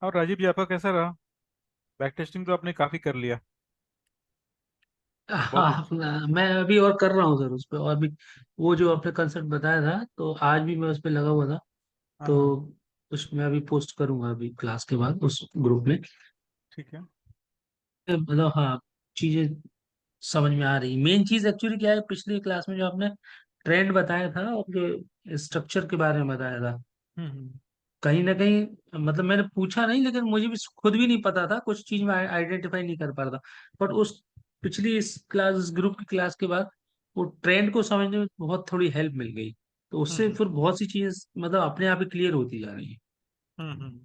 और राजीव जी, आपका कैसा रहा? बैक टेस्टिंग तो आपने काफी कर लिया। बहुत हाँ, अच्छा। मैं अभी और कर रहा हूँ सर उस पर। और भी वो जो आपने कंसेप्ट बताया था, तो आज भी मैं उस पर लगा हुआ था। हाँ तो हाँ। उसमें अभी पोस्ट करूंगा अभी क्लास के बाद उस ग्रुप में। ठीक है। मतलब हाँ, चीजें समझ में आ रही। मेन चीज एक्चुअली क्या है, पिछली क्लास में जो आपने ट्रेंड बताया था और जो स्ट्रक्चर के बारे में बताया था, हम्म। कहीं ना कहीं मतलब मैंने पूछा नहीं, लेकिन मुझे भी खुद भी नहीं पता था, कुछ चीज मैं आइडेंटिफाई नहीं कर पा रहा था। बट उस पिछली इस क्लास, इस ग्रुप की क्लास के बाद वो ट्रेंड को समझने में बहुत थोड़ी हेल्प मिल गई। तो उससे हम्म फिर बहुत सी चीजें मतलब अपने आप ही क्लियर होती जा रही है। हम्म।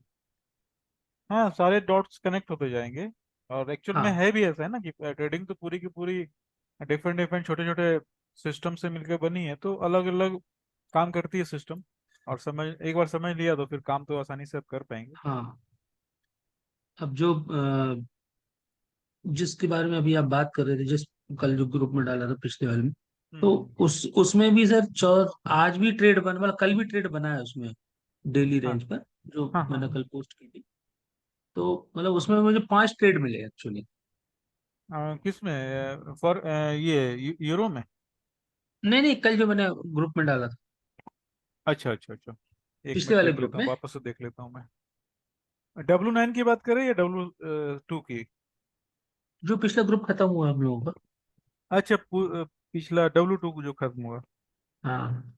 हाँ, सारे डॉट्स कनेक्ट होते जाएंगे। और एक्चुअल में हाँ है भी ऐसा है ना कि ट्रेडिंग तो पूरी की पूरी डिफरेंट डिफरेंट छोटे छोटे सिस्टम से मिलकर बनी है, तो अलग अलग काम करती है सिस्टम। और समझ एक बार समझ लिया तो फिर काम तो आसानी से आप कर पाएंगे। हाँ। अब जो जिसके बारे में अभी आप बात कर रहे थे, जिस कल जो ग्रुप में डाला था पिछले वाले में, तो हम्म। उसमें भी सर आज भी ट्रेड बन, मतलब कल भी ट्रेड बना है उसमें, डेली हाँ रेंज पर, जो हाँ हाँ मैंने हाँ। कल पोस्ट की थी। तो मतलब उसमें मुझे 5 ट्रेड मिले एक्चुअली। किस में? फॉर ये यूरो में? नहीं नहीं, कल जो मैंने ग्रुप में डाला था, अच्छा अच्छा अच्छा। एक पिछले मिनट वाले देख ग्रुप लेता हूँ, में। वापस से देख लेता हूँ मैं। W9 की बात करें या W2 की? जो पिछला ग्रुप खत्म हुआ हम लोगों का। अच्छा, पिछला W2 जो खत्म हुआ। हाँ,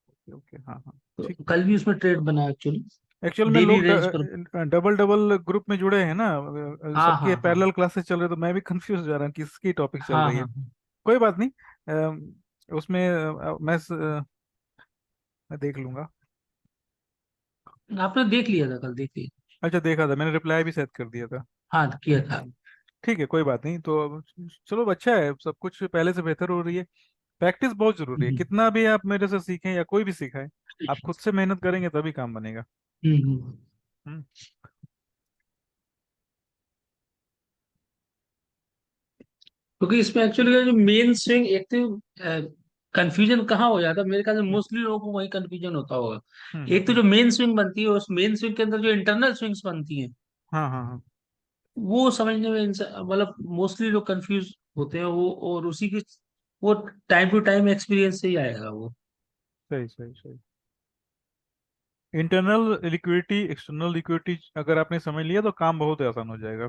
ओके ओके, हाँ हाँ। तो ठीक है। कल भी उसमें ट्रेड बना एक्चुअली, एक्चुअल में डेली लोग रेंज पर। डबल डबल ग्रुप में जुड़े हैं ना, हाँ सबके हाँ हाँ पैरेलल क्लासेस चल रहे, तो मैं भी कंफ्यूज हो जा रहा हूँ किसकी टॉपिक चल हाँ रही है। हाँ हाँ। कोई बात नहीं। उसमें मैं देख लूंगा। आपने देख लिया था, कल देख लिया। अच्छा, देखा था मैंने, रिप्लाई भी सेट कर दिया था। हाँ, किया था। ठीक है, कोई बात नहीं तो अब। चलो, अच्छा है, सब कुछ पहले से बेहतर हो रही है। प्रैक्टिस बहुत जरूरी है, हम्म कितना भी आप मेरे से सीखें या कोई भी सिखाए, आप खुद से मेहनत करेंगे तभी काम बनेगा। हम्म। हम्म। क्योंकि इसमें एक्चुअली जो मेन स्विंग, एक तो कंफ्यूजन कहाँ हो जाता है मेरे ख्याल से, मोस्टली लोगों को वही कंफ्यूजन होता होगा। एक तो हम्म। जो मेन स्विंग बनती है, उस मेन स्विंग के अंदर जो इंटरनल स्विंग्स बनती हैं, हाँ हाँ हाँ। वो समझने में मतलब मोस्टली लोग कंफ्यूज होते हैं वो। और उसी की वो टाइम टू टाइम एक्सपीरियंस से ही आएगा वो। सही सही सही। इंटरनल लिक्विडिटी, एक्सटर्नल लिक्विडिटी अगर आपने समझ लिया तो काम बहुत आसान हो जाएगा।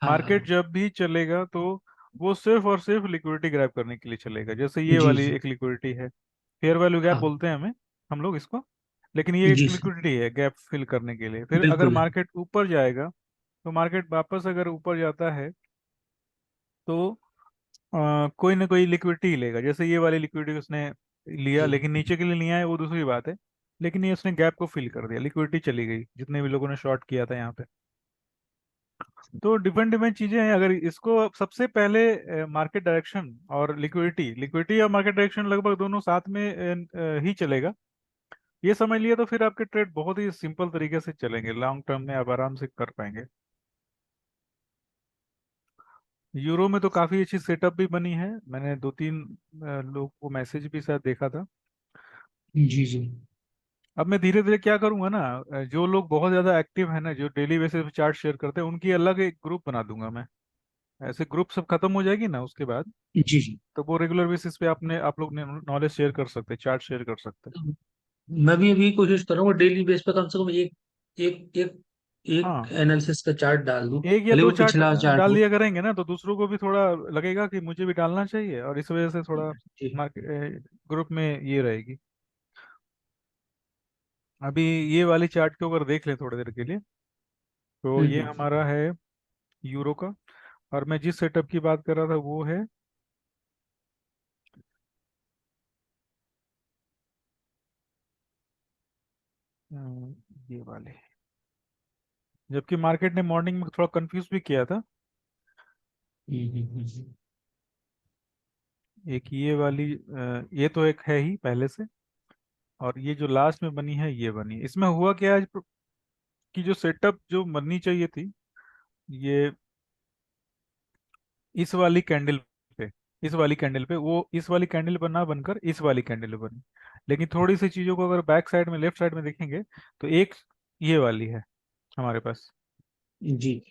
मार्केट हाँ जब भी चलेगा तो वो सिर्फ और सिर्फ लिक्विडिटी ग्रैब करने के लिए चलेगा। जैसे ये जी वाली जी। एक लिक्विडिटी है, फेयर वैल्यू गैप हाँ बोलते हैं हम लोग इसको। लेकिन ये एक जी सर। लिक्विडिटी है गैप फिल करने के लिए। फिर अगर बिल्कुल। मार्केट ऊपर जाएगा, तो मार्केट वापस अगर ऊपर जाता है तो कोई ना कोई लिक्विडिटी लेगा। जैसे ये वाली लिक्विडिटी उसने लिया, जी लेकिन नीचे के लिए नहीं आया, वो दूसरी बात है। लेकिन ये उसने गैप को फिल कर दिया, लिक्विडिटी चली गई जितने भी लोगों ने शॉर्ट किया था यहाँ पे। तो डिफरेंट डिफरेंट चीजें हैं। अगर इसको सबसे पहले मार्केट डायरेक्शन और लिक्विडिटी लिक्विडिटी और मार्केट डायरेक्शन लगभग दोनों साथ में ही चलेगा, ये समझ लिया तो फिर आपके ट्रेड बहुत ही सिंपल तरीके से चलेंगे, लॉन्ग टर्म में आप आराम से कर पाएंगे। यूरो में तो काफी अच्छी सेटअप भी बनी है, मैंने दो तीन लोग को मैसेज भी शायद देखा था। जी जी। अब मैं धीरे धीरे क्या करूंगा ना, जो लोग बहुत ज्यादा एक्टिव है ना, जो डेली बेसिस पे चार्ट शेयर करते हैं, उनकी अलग एक ग्रुप बना दूंगा मैं। ऐसे ग्रुप सब खत्म हो जाएगी ना उसके बाद, जी जी। तो वो रेगुलर बेसिस पे आप लोग नॉलेज शेयर कर सकते हैं, चार्ट शेयर कर सकते हैं। मैं भी अभी कोशिश कर रहा हूँ डेली बेस पे कम से कम एक एक एक एक हाँ, एनालिसिस का चार्ट डाल दूं, एक या भले दो वो चार्ट पिछला चार्ट डाल हो। दिया करेंगे ना, तो दूसरों को भी थोड़ा लगेगा कि मुझे भी डालना चाहिए, और इस वजह से थोड़ा जी। मार्केट ग्रुप में ये रहेगी। अभी ये वाली चार्ट के ऊपर देख लें थोड़ी देर के लिए। तो ये हम्म। हमारा है यूरो का। और मैं जिस सेटअप की बात कर रहा था वो है ये वाले। जबकि मार्केट ने मॉर्निंग में थोड़ा कंफ्यूज भी किया था। हम्म। एक ये वाली ये तो एक है ही पहले से। और ये जो लास्ट में बनी है, ये बनी, इसमें हुआ क्या है कि जो सेटअप जो बननी चाहिए थी, ये इस वाली कैंडल पे इस वाली कैंडल पे, वो इस वाली कैंडल पर ना बनकर इस वाली कैंडल पे बनी। लेकिन थोड़ी सी चीजों को अगर बैक साइड में, लेफ्ट साइड में देखेंगे, तो एक ये वाली है हमारे पास, जी।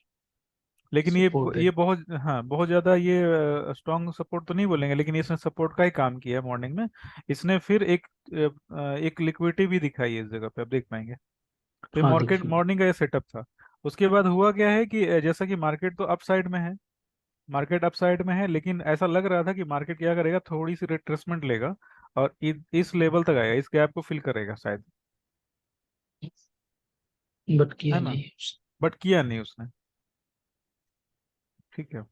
लेकिन सपोर्ट है। ये बहुत, हाँ बहुत ज़्यादा ये स्ट्रॉन्ग सपोर्ट तो नहीं बोलेंगे, लेकिन इसने सपोर्ट का ही काम किया है मॉर्निंग में। इसने फिर एक लिक्विडिटी भी दिखाई है इस जगह पे, आप देख पाएंगे। तो ये हाँ मार्केट देखिए। मॉर्निंग का ये सेटअप था। उसके बाद हुआ क्या है कि जैसा कि मार्केट तो अप साइड में है, मार्केट अप साइड में है, लेकिन ऐसा लग रहा था कि मार्केट क्या करेगा, थोड़ी सी रिट्रेसमेंट लेगा और इस लेवल तक आएगा, इस गैप को फिल करेगा शायद। बट है किया ना? नहीं। बट किया नहीं उसने। ठीक है।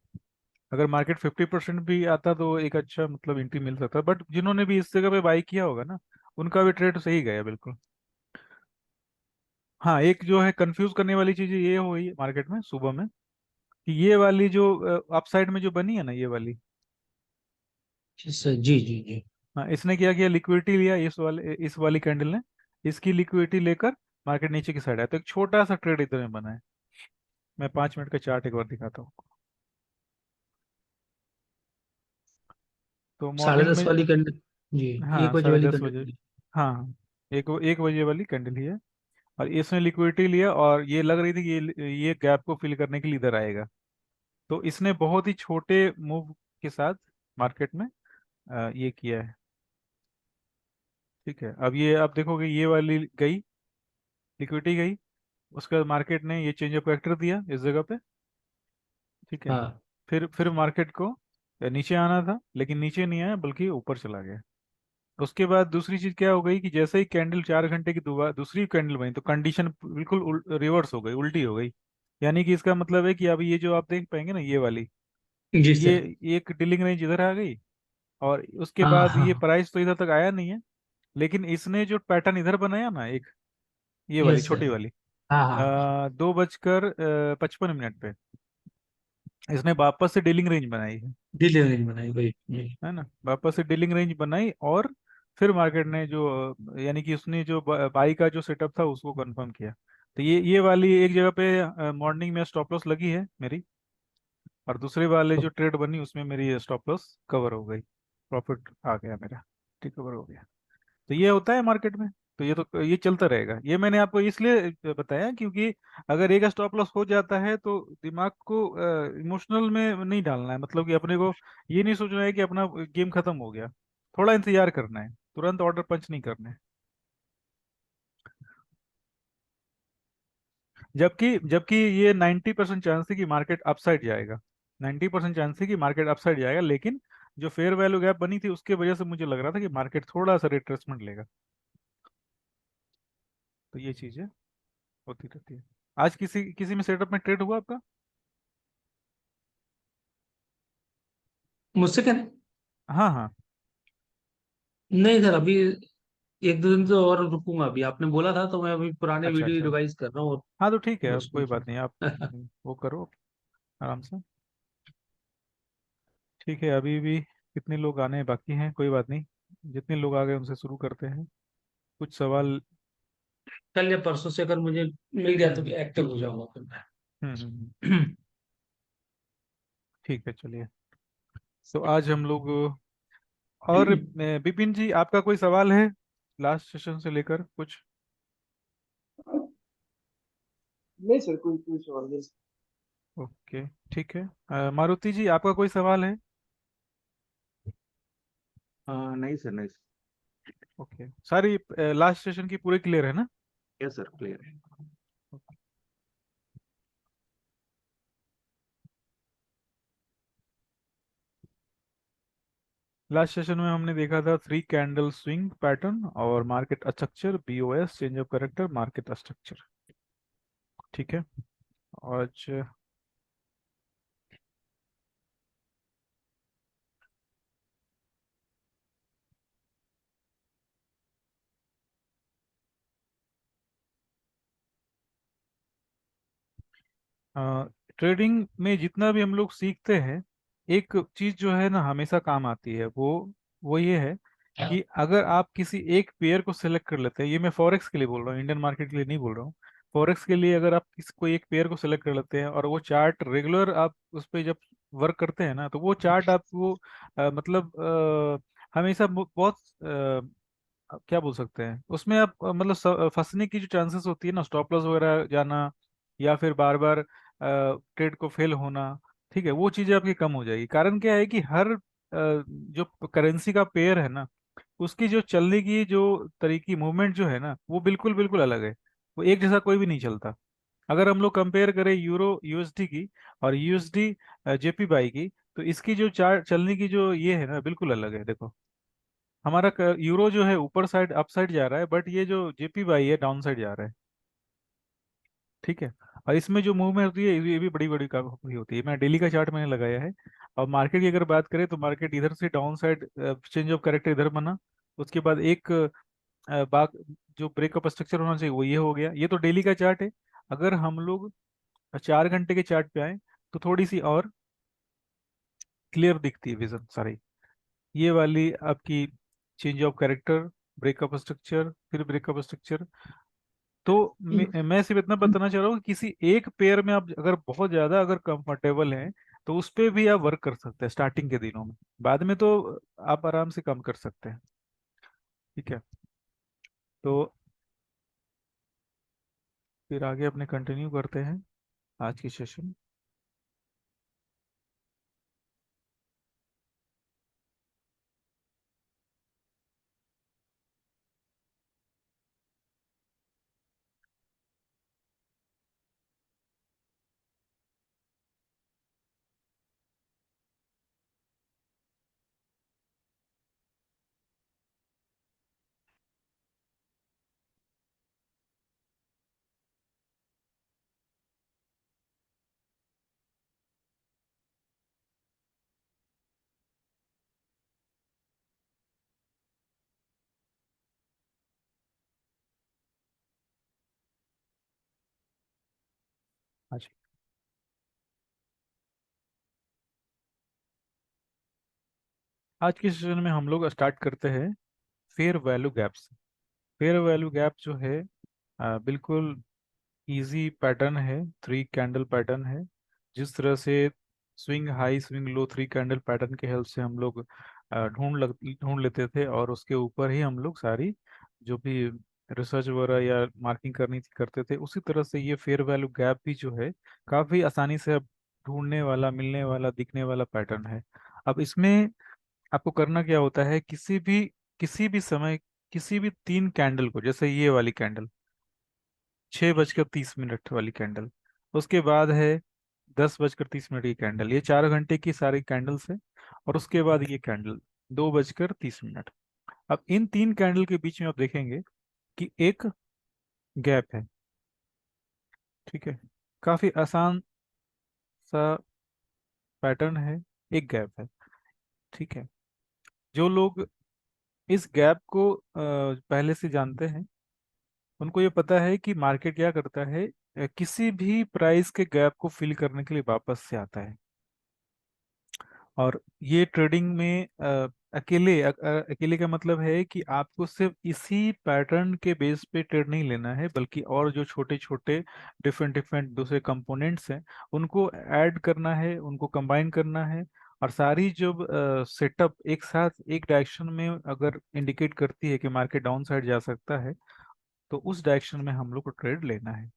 अगर मार्केट 50% भी आता तो एक अच्छा मतलब एंट्री मिल सकता, बट जिन्होंने भी इस जगह पे बाई किया होगा ना, उनका भी ट्रेड सही गया बिल्कुल। हाँ, एक जो है कंफ्यूज करने वाली चीज ये हुई मार्केट में सुबह में, कि ये वाली जो अपसाइड में जो बनी है ना, ये वाली, जी जी जी। हाँ इसने क्या किया, लिक्विडिटी लिया इस वाली कैंडल ने, इसकी लिक्विडिटी लेकर मार्केट नीचे की साइड आया, तो एक छोटा सा ट्रेड इधर में बना है। मैं 5 मिनट का चार्ट एक बार दिखाता हूँ। तो साढ़े मॉर्निंग दस में, वाली कैंडल। जी। हाँ 1 बजे साढ़े वाली दस कैंडल बजे खुली। हाँ हाँ, 1 बजे वाली कैंडल ही है। और इसने लिक्विडिटी लिया और ये लग रही थी कि ये गैप को फिल करने के लिए इधर आएगा। तो इसने बहुत ही छोटे मूव के साथ मार्केट में ये किया है। ठीक है, अब ये आप देखोगे ये वाली गई, लिक्विडिटी गई, उसके बाद मार्केट ने ये चेंज ऑफ कैरेक्टर दिया इस जगह पे। ठीक है। हाँ फिर मार्केट को नीचे आना था, लेकिन नीचे नहीं आया बल्कि ऊपर चला गया। उसके बाद दूसरी चीज क्या हो गई कि जैसे ही कैंडल 4 घंटे की दोबारा दूसरी कैंडल बनी, तो कंडीशन बिल्कुल रिवर्स हो गई, उल्टी हो गई। यानी कि इसका मतलब है कि अब ये जो आप देख पाएंगे ना, ये वाली, जी ये सर। एक डीलिंग रेंज इधर आ गई, और उसके हाँ बाद ये हाँ। प्राइस तो इधर तक आया नहीं है, लेकिन इसने जो पैटर्न इधर बनाया ना एक, ये वाली यस सर। छोटी वाली, हाँ हाँ। 2 बजकर 55 मिनट पे इसने वापस से डीलिंग रेंज बनाई है। डिलीवरी बनाई भाई जी। है ना, वापस से डीलिंग रेंज बनाई, और फिर मार्केट ने जो यानी कि उसने जो बाई का जो सेटअप था उसको कंफर्म किया। तो ये वाली एक जगह पे मॉर्निंग में स्टॉप लॉस लगी है मेरी, और दूसरे वाले जो ट्रेड बनी उसमें मेरी स्टॉप लॉस कवर हो गई, प्रॉफिट आ गया मेरा। ठीक, कवर हो गया। तो ये होता है मार्केट में। तो ये चलता रहेगा, ये मैंने आपको इसलिए बताया क्योंकि अगर एक स्टॉप लॉस हो जाता है तो दिमाग को इमोशनल में नहीं डालना है, मतलब कि अपने को ये नहीं सोचना है कि अपना गेम खत्म हो गया। थोड़ा इंतजार करना है, तुरंत ऑर्डर पंच नहीं करना है। जबकि जबकि ये 90% चांस है कि मार्केट अपसाइड जाएगा, 90% चांस है कि मार्केट अपसाइड जाएगा, लेकिन जो फेयर वैल्यू गैप बनी थी उसके वजह से मुझे लग रहा था कि मार्केट थोड़ा सा रिट्रेसमेंट लेगा। तो ये चीजें होती रहती है। आज किसी किसी में सेटअप में ट्रेड हुआ आपका? मुझसे क्या? हाँ हाँ। नहीं सर, अभी 1 2 दिन तो और रुकूंगा। अभी आपने बोला था तो मैं अभी पुराने अच्छा वीडियो अच्छा। रिवाइज कर रहा हूँ और हाँ तो ठीक है, अब बस कोई कुछ बात नहीं, आप वो करो आराम से। ठीक है, अभी भी कितने लोग आने बाकी हैं, कोई बात नहीं, जितने लोग आ गए उनसे शुरू करते हैं। कुछ सवाल। कल या परसों से अगर मुझे मिल गया तो हम्म एक्टिव हो जाऊंगा फिर हम्म। मैं। ठीक है, चलिए। तो आज हम लोग, और विपिन जी आपका कोई सवाल है लास्ट सेशन से लेकर कुछ? नहीं सर, कोई कोई सवाल नहीं। ओके, ठीक है। मारुति जी आपका कोई सवाल है? नहीं सर, नहीं सर। ओके, सारी लास्ट सेशन की पूरे क्लियर है ना? यस सर, क्लियर है। लास्ट सेशन में हमने देखा था 3 कैंडल स्विंग पैटर्न और market structure, BOS change of character, market structure. ठीक है। आज ट्रेडिंग में जितना भी हम लोग सीखते हैं, एक चीज जो है ना हमेशा काम आती है, वो ये है कि अगर आप किसी एक पेयर को सेलेक्ट कर लेते हैं, ये मैं फॉरेक्स के लिए बोल रहा हूँ, इंडियन मार्केट के लिए नहीं बोल रहा हूँ। फॉरेक्स के लिए अगर आप किसी कोई एक पेयर को सेलेक्ट कर लेते हैं और वो चार्ट रेगुलर आप उस पर जब वर्क करते हैं ना, तो वो चार्ट आपको मतलब हमेशा बहुत अब क्या बोल सकते हैं उसमें आप मतलब फंसने की जो चांसेस होती है ना, स्टॉप लॉस वगैरह जाना, या फिर बार बार ट्रेड को फेल होना, ठीक है, वो चीजें आपकी कम हो जाएगी। कारण क्या है कि हर जो करेंसी का पेयर है ना, उसकी जो चलने की जो तरीकी मूवमेंट जो है ना, वो बिल्कुल बिल्कुल अलग है। वो एक जैसा कोई भी नहीं चलता। अगर हम लोग कंपेयर करें यूरो यूएसडी की और यूएसडी जेपीवाई की, तो इसकी जो चार्ट चलने की जो ये है ना, बिल्कुल अलग है। देखो, हमारा यूरो जो है ऊपर साइड अप साइड जा रहा है, बट ये जो जेपीवाई है डाउन साइड जा रहा है। ठीक है। और इसमें जो मूवमेंट होती है ये भी बड़ी बड़ी काफी होती है। मैं डेली का चार्ट मैंने लगाया है। और मार्केट की अगर बात करें तो मार्केट इधर से down side change of character इधर बना, उसके बाद एक बाग जो ब्रेकअप स्ट्रक्चर होना चाहिए वो ये हो गया। ये तो डेली का चार्ट है। अगर हम लोग 4 घंटे के चार्ट पे आए तो थोड़ी सी और क्लियर दिखती है विजन सारी। ये वाली आपकी change of character, breakup structure, फिर ब्रेकअप स्ट्रक्चर। तो मैं सिर्फ इतना बताना चाह रहा हूँ कि किसी एक पेयर में आप अगर बहुत ज्यादा अगर कंफर्टेबल हैं तो उस पे भी आप वर्क कर सकते हैं स्टार्टिंग के दिनों में। बाद में तो आप आराम से कम कर सकते हैं। ठीक है। तो फिर आगे अपने कंटिन्यू करते हैं आज की सेशन। आज आज की सेशन में हम लोग स्टार्ट करते हैं फेयर वैल्यू गैप से। फेयर वैल्यू गैप जो है बिल्कुल इजी पैटर्न है, 3 कैंडल पैटर्न है। जिस तरह से swing high swing low 3 candle pattern के हेल्प से हम लोग ढूंढ लेते थे, और उसके ऊपर ही हम लोग सारी जो भी रिसर्च वगैरह या मार्किंग करनी थी करते थे। उसी तरह से ये फेयर वैल्यू गैप भी जो है काफी आसानी से अब ढूंढने वाला, मिलने वाला, दिखने वाला पैटर्न है। अब इसमें आपको करना क्या होता है, किसी भी समय किसी भी 3 कैंडल को, जैसे ये वाली कैंडल 6:30 वाली कैंडल, उसके बाद है 10:30 की कैंडल, ये 4 घंटे की सारी कैंडल्स है। और उसके बाद ये कैंडल 2:30। अब इन 3 कैंडल के बीच में आप देखेंगे कि एक गैप है। ठीक है। काफी आसान सा पैटर्न है, एक गैप है। ठीक है। जो लोग इस गैप को पहले से जानते हैं, उनको ये पता है कि मार्केट क्या करता है, किसी भी प्राइस के गैप को फिल करने के लिए वापस से आता है। और ये ट्रेडिंग में अकेले का मतलब है कि आपको सिर्फ इसी पैटर्न के बेस पे ट्रेड नहीं लेना है, बल्कि और जो छोटे छोटे डिफरेंट डिफरेंट दूसरे कंपोनेंट्स हैं उनको ऐड करना है, उनको कंबाइन करना है। और सारी जो सेटअप एक साथ एक डायरेक्शन में अगर इंडिकेट करती है कि मार्केट डाउन साइड जा सकता है, तो उस डायरेक्शन में हम लोग को ट्रेड लेना है।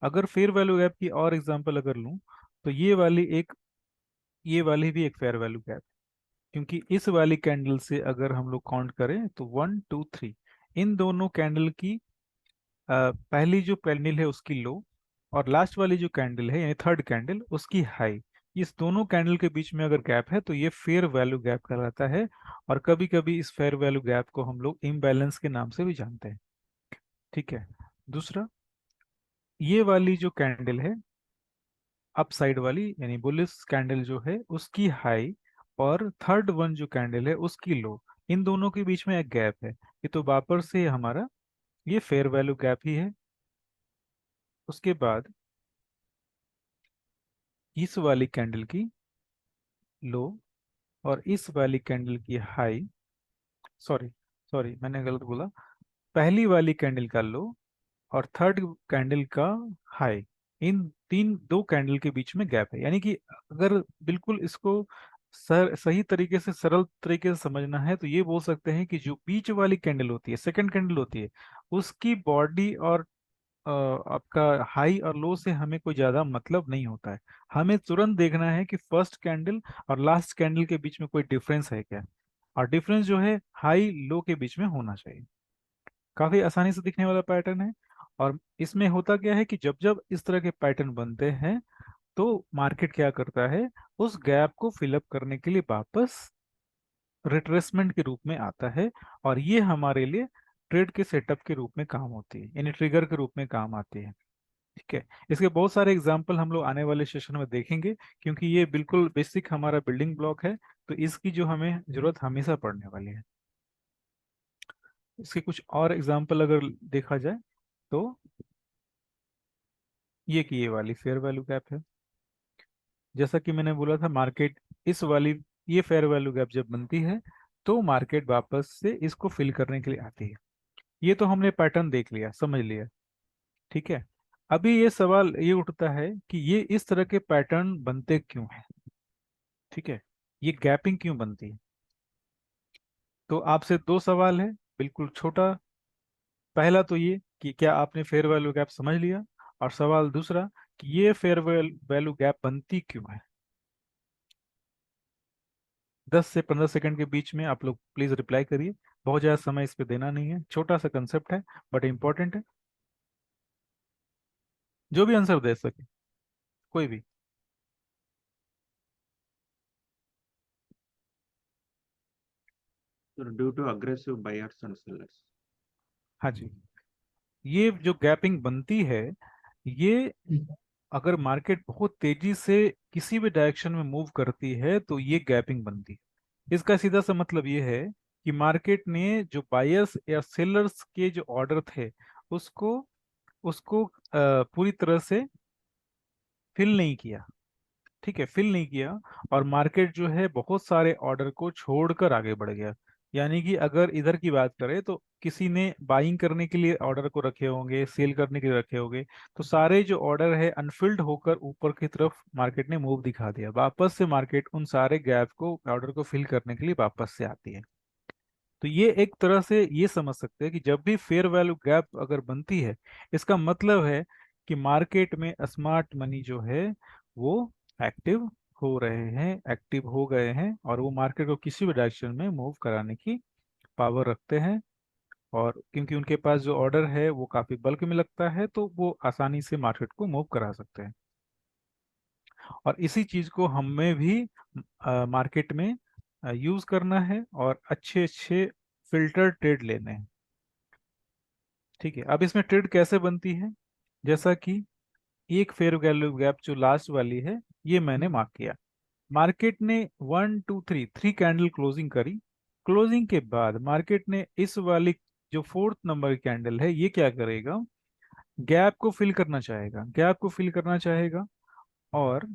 अगर फेयर वैल्यू गैप की और एग्जांपल अगर लूं, तो ये वाली भी एक फेयर वैल्यू गैप, क्योंकि इस वाली कैंडल से अगर हम लोग काउंट करें तो 1 2 3, इन दोनों कैंडल की पहली जो कैंडल है उसकी लो, और लास्ट वाली जो कैंडल है यानी थर्ड कैंडल उसकी हाई, इस दोनों कैंडल के बीच में अगर गैप है तो ये फेयर वैल्यू गैप कहलाता है। और कभी कभी इस फेयर वैल्यू गैप को हम लोग इम्बैलेंस के नाम से भी जानते हैं। ठीक है। दूसरा, ये वाली जो कैंडल है अप साइड वाली यानी बुलिश कैंडल जो है उसकी हाई, और थर्ड वन जो कैंडल है उसकी लो, इन दोनों के बीच में एक गैप है। ये तो वापस से हमारा ये फेयर वैल्यू गैप ही है। उसके बाद इस वाली कैंडल की लो और इस वाली कैंडल की हाई, सॉरी सॉरी मैंने गलत बोला, पहली वाली कैंडल का लो और थर्ड कैंडल का हाई, इन तीन दो कैंडल के बीच में गैप है। यानी कि अगर बिल्कुल इसको सही तरीके से, सरल तरीके से समझना है तो ये बोल सकते हैं कि जो बीच वाली कैंडल होती है, सेकंड कैंडल होती है, उसकी बॉडी और आपका हाई और लो से हमें कोई ज़्यादा मतलब नहीं होता है। हमें तुरंत देखना है कि फर्स्ट कैंडल और लास्ट कैंडल के बीच में कोई डिफरेंस है क्या, और डिफरेंस जो है हाई लो के बीच में होना चाहिए। काफ़ी आसानी से दिखने वाला पैटर्न है। और इसमें होता क्या है कि जब जब इस तरह के पैटर्न बनते हैं तो मार्केट क्या करता है, उस गैप को फिलअप करने के लिए वापस रिट्रेसमेंट के रूप में आता है, और ये हमारे लिए ट्रेड के सेटअप के रूप में काम होती है, यानी ट्रिगर के रूप में काम आती है। ठीक है, इसके बहुत सारे एग्जाम्पल हम लोग आने वाले सेशन में देखेंगे, क्योंकि ये बिल्कुल बेसिक हमारा बिल्डिंग ब्लॉक है, तो इसकी जो हमें जरूरत हमेशा पड़ने वाली है। इसके कुछ और एग्जाम्पल अगर देखा जाए तो ये कि ये वाली फेयर वैल्यू गैप है। जैसा कि मैंने बोला था, मार्केट इस वाली ये फेयर वैल्यू गैप जब बनती है तो मार्केट वापस से इसको फिल करने के लिए आती है। ये तो हमने पैटर्न देख लिया, समझ लिया। ठीक है, अभी ये सवाल ये उठता है कि ये इस तरह के पैटर्न बनते क्यों हैं। ठीक है, ये गैपिंग क्यों बनती है। तो आपसे दो सवाल है, बिल्कुल छोटा। पहला तो ये कि क्या आपने फेयर वैल्यू गैप समझ लिया, और सवाल दूसरा कि ये फेयर वैल्यू गैप बनती क्यों है। 10 से 15 सेकंड के बीच में आप लोग प्लीज रिप्लाई करिए, बहुत ज़्यादा समय इस पे देना नहीं है, छोटा सा कंसेप्ट है बट इंपॉर्टेंट है। जो भी आंसर दे सके, कोई भी। Sir, due to aggressive buyers and sellers. हाँ जी, ये जो गैपिंग बनती है, ये अगर मार्केट बहुत तेजी से किसी भी डायरेक्शन में मूव करती है तो ये गैपिंग बनती है। इसका सीधा सा मतलब ये है कि मार्केट ने जो बायर्स या सेलर्स के जो ऑर्डर थे उसको उसको पूरी तरह से फिल नहीं किया। ठीक है, फिल नहीं किया, और मार्केट जो है बहुत सारे ऑर्डर को छोड़कर आगे बढ़ गया। यानी कि अगर इधर की बात करें तो किसी ने बाइंग करने के लिए ऑर्डर को रखे होंगे, सेल करने के लिए रखे होंगे, तो सारे जो ऑर्डर है अनफिल्ड होकर ऊपर की तरफ मार्केट ने मूव दिखा दिया। वापस से मार्केट उन सारे गैप को, ऑर्डर को फिल करने के लिए वापस से आती है। तो ये एक तरह से ये समझ सकते हैं कि जब भी फेयर वैल्यू गैप अगर बनती है, इसका मतलब है कि मार्केट में स्मार्ट मनी जो है वो एक्टिव हो रहे हैं, एक्टिव हो गए हैं, और वो मार्केट को किसी भी डायरेक्शन में मूव कराने की पावर रखते हैं। और क्योंकि उनके पास जो ऑर्डर है वो काफी बल्क में लगता है, तो वो आसानी से मार्केट को मूव करा सकते हैं। और इसी चीज को हमें भी मार्केट में यूज करना है, और अच्छे अच्छे फिल्टर ट्रेड लेने हैं। ठीक है, अब इसमें ट्रेड कैसे बनती है, जैसा कि एक फेयर वैल्यू गैप जो लास्ट वाली है ये मैंने मार्क किया। मार्केट ने 1 2 3 थ्री कैंडल क्लोजिंग करी। क्लोजिंग के बाद मार्केट ने इस वाली जो फोर्थ नंबर कैंडल है ये क्या करेगा, गैप को फिल करना चाहेगा, गैप को फिल करना चाहेगा। और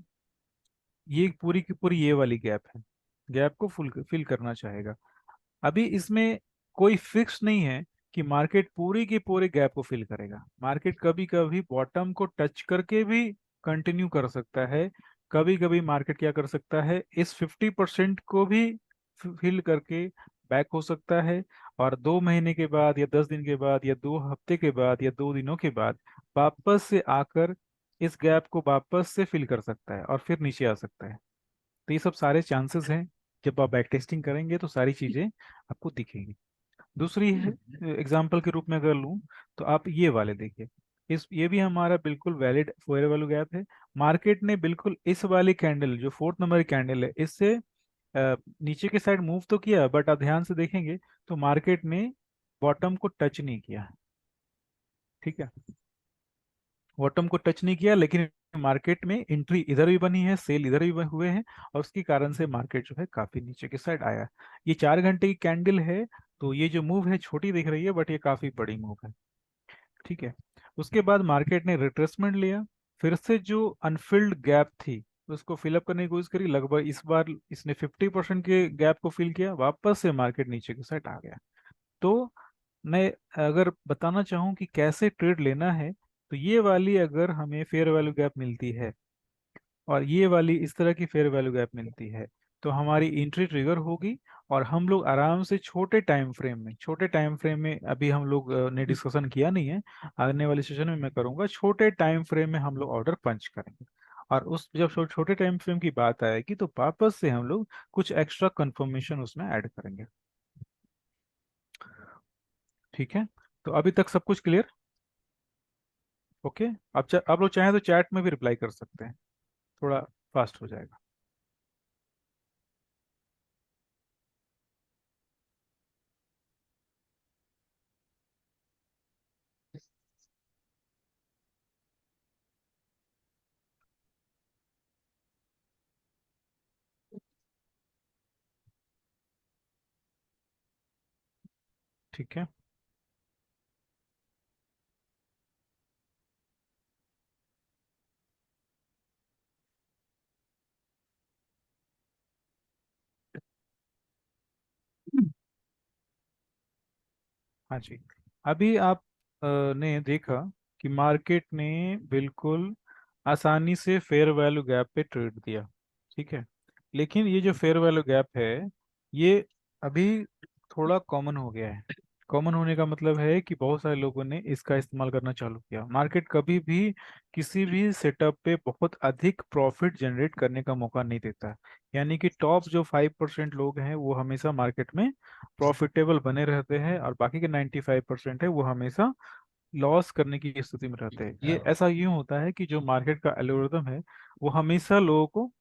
ये पूरी की पूरी ये वाली गैप है, गैप को फुल फिल करना चाहेगा। अभी इसमें कोई फिक्स नहीं है कि मार्केट पूरी की पूरी गैप को फिल करेगा। मार्केट कभी कभी बॉटम को टच करके भी कंटिन्यू कर सकता है, कभी कभी मार्केट क्या कर सकता है, इस 50% को भी फिल करके बैक हो सकता है, और 2 महीने के बाद या 10 दिन के बाद या 2 हफ्ते के बाद या 2 दिनों के बाद वापस से आकर इस गैप को वापस से फिल कर सकता है और फिर नीचे आ सकता है। तो ये सब सारे चांसेस हैं, जब आप बैक टेस्टिंग करेंगे तो सारी चीजें आपको दिखेंगी। दूसरी है, एग्जाम्पल के रूप में अगर लूं तो आप ये वाले देखिए, इस ये भी हमारा बिल्कुल वैलिड फेयर वैल्यू गैप है। मार्केट ने बिल्कुल इस वाली कैंडल जो फोर्थ नंबर कैंडल है इससे नीचे के साइड मूव तो किया, बट आप ध्यान से देखेंगे तो मार्केट ने बॉटम को टच नहीं किया। ठीक है, बॉटम को टच नहीं किया, लेकिन मार्केट में एंट्री इधर भी बनी है, सेल इधर भी हुए हैं, और उसके कारण से मार्केट जो है काफी नीचे की साइड आया। ये 4 घंटे की कैंडल है, तो ये जो मूव है छोटी दिख रही है बट ये काफी बड़ी मूव है। ठीक है, उसके बाद मार्केट ने रिट्रेसमेंट लिया, फिर से जो अनफिल्ड गैप थी उसको फिलअप करने की कोशिश करी। लगभग इस बार इसने 50% के गैप को फिल किया, वापस से मार्केट नीचे की साइड आ गया। तो मैं अगर बताना चाहूँ कि कैसे ट्रेड लेना है, तो ये वाली अगर हमें फेयर वैल्यू गैप मिलती है और ये वाली इस तरह की फेयर वैल्यू गैप मिलती है, तो हमारी एंट्री ट्रिगर होगी और हम लोग आराम से छोटे टाइम फ्रेम में अभी हम लोग ने डिस्कशन किया नहीं है, आने वाले सेशन में मैं करूंगा। छोटे टाइम फ्रेम में हम लोग ऑर्डर पंच करेंगे और उस जब छोटे टाइम फ्रेम की बात आएगी तो वापस से हम लोग कुछ एक्स्ट्रा कंफर्मेशन उसमें ऐड करेंगे। ठीक है, तो अभी तक सब कुछ क्लियर? ओके, आप लोग चाहें तो चैट में भी रिप्लाई कर सकते हैं, थोड़ा फास्ट हो जाएगा। ठीक है, हाँ जी। अभी आप ने देखा कि मार्केट ने बिल्कुल आसानी से फेयर वैल्यू गैप पे ट्रेड दिया। ठीक है, लेकिन ये जो फेयर वैल्यू गैप है ये अभी थोड़ा कॉमन हो गया है। कॉमन होने का मतलब है कि बहुत सारे लोगों ने इसका इस्तेमाल करना चालू किया। मार्केट कभी भी किसी भी सेटअप पे बहुत अधिक प्रॉफिट जनरेट करने का मौका नहीं देता है। यानी कि टॉप जो 5% लोग हैं वो हमेशा मार्केट में प्रॉफिटेबल बने रहते हैं और बाकी के 95% है वो हमेशा लॉस करने की स्थिति में रहते हैं। ये ऐसा यूं होता है कि जो मार्केट का एल्गोरिथम है वो हमेशा लोगों को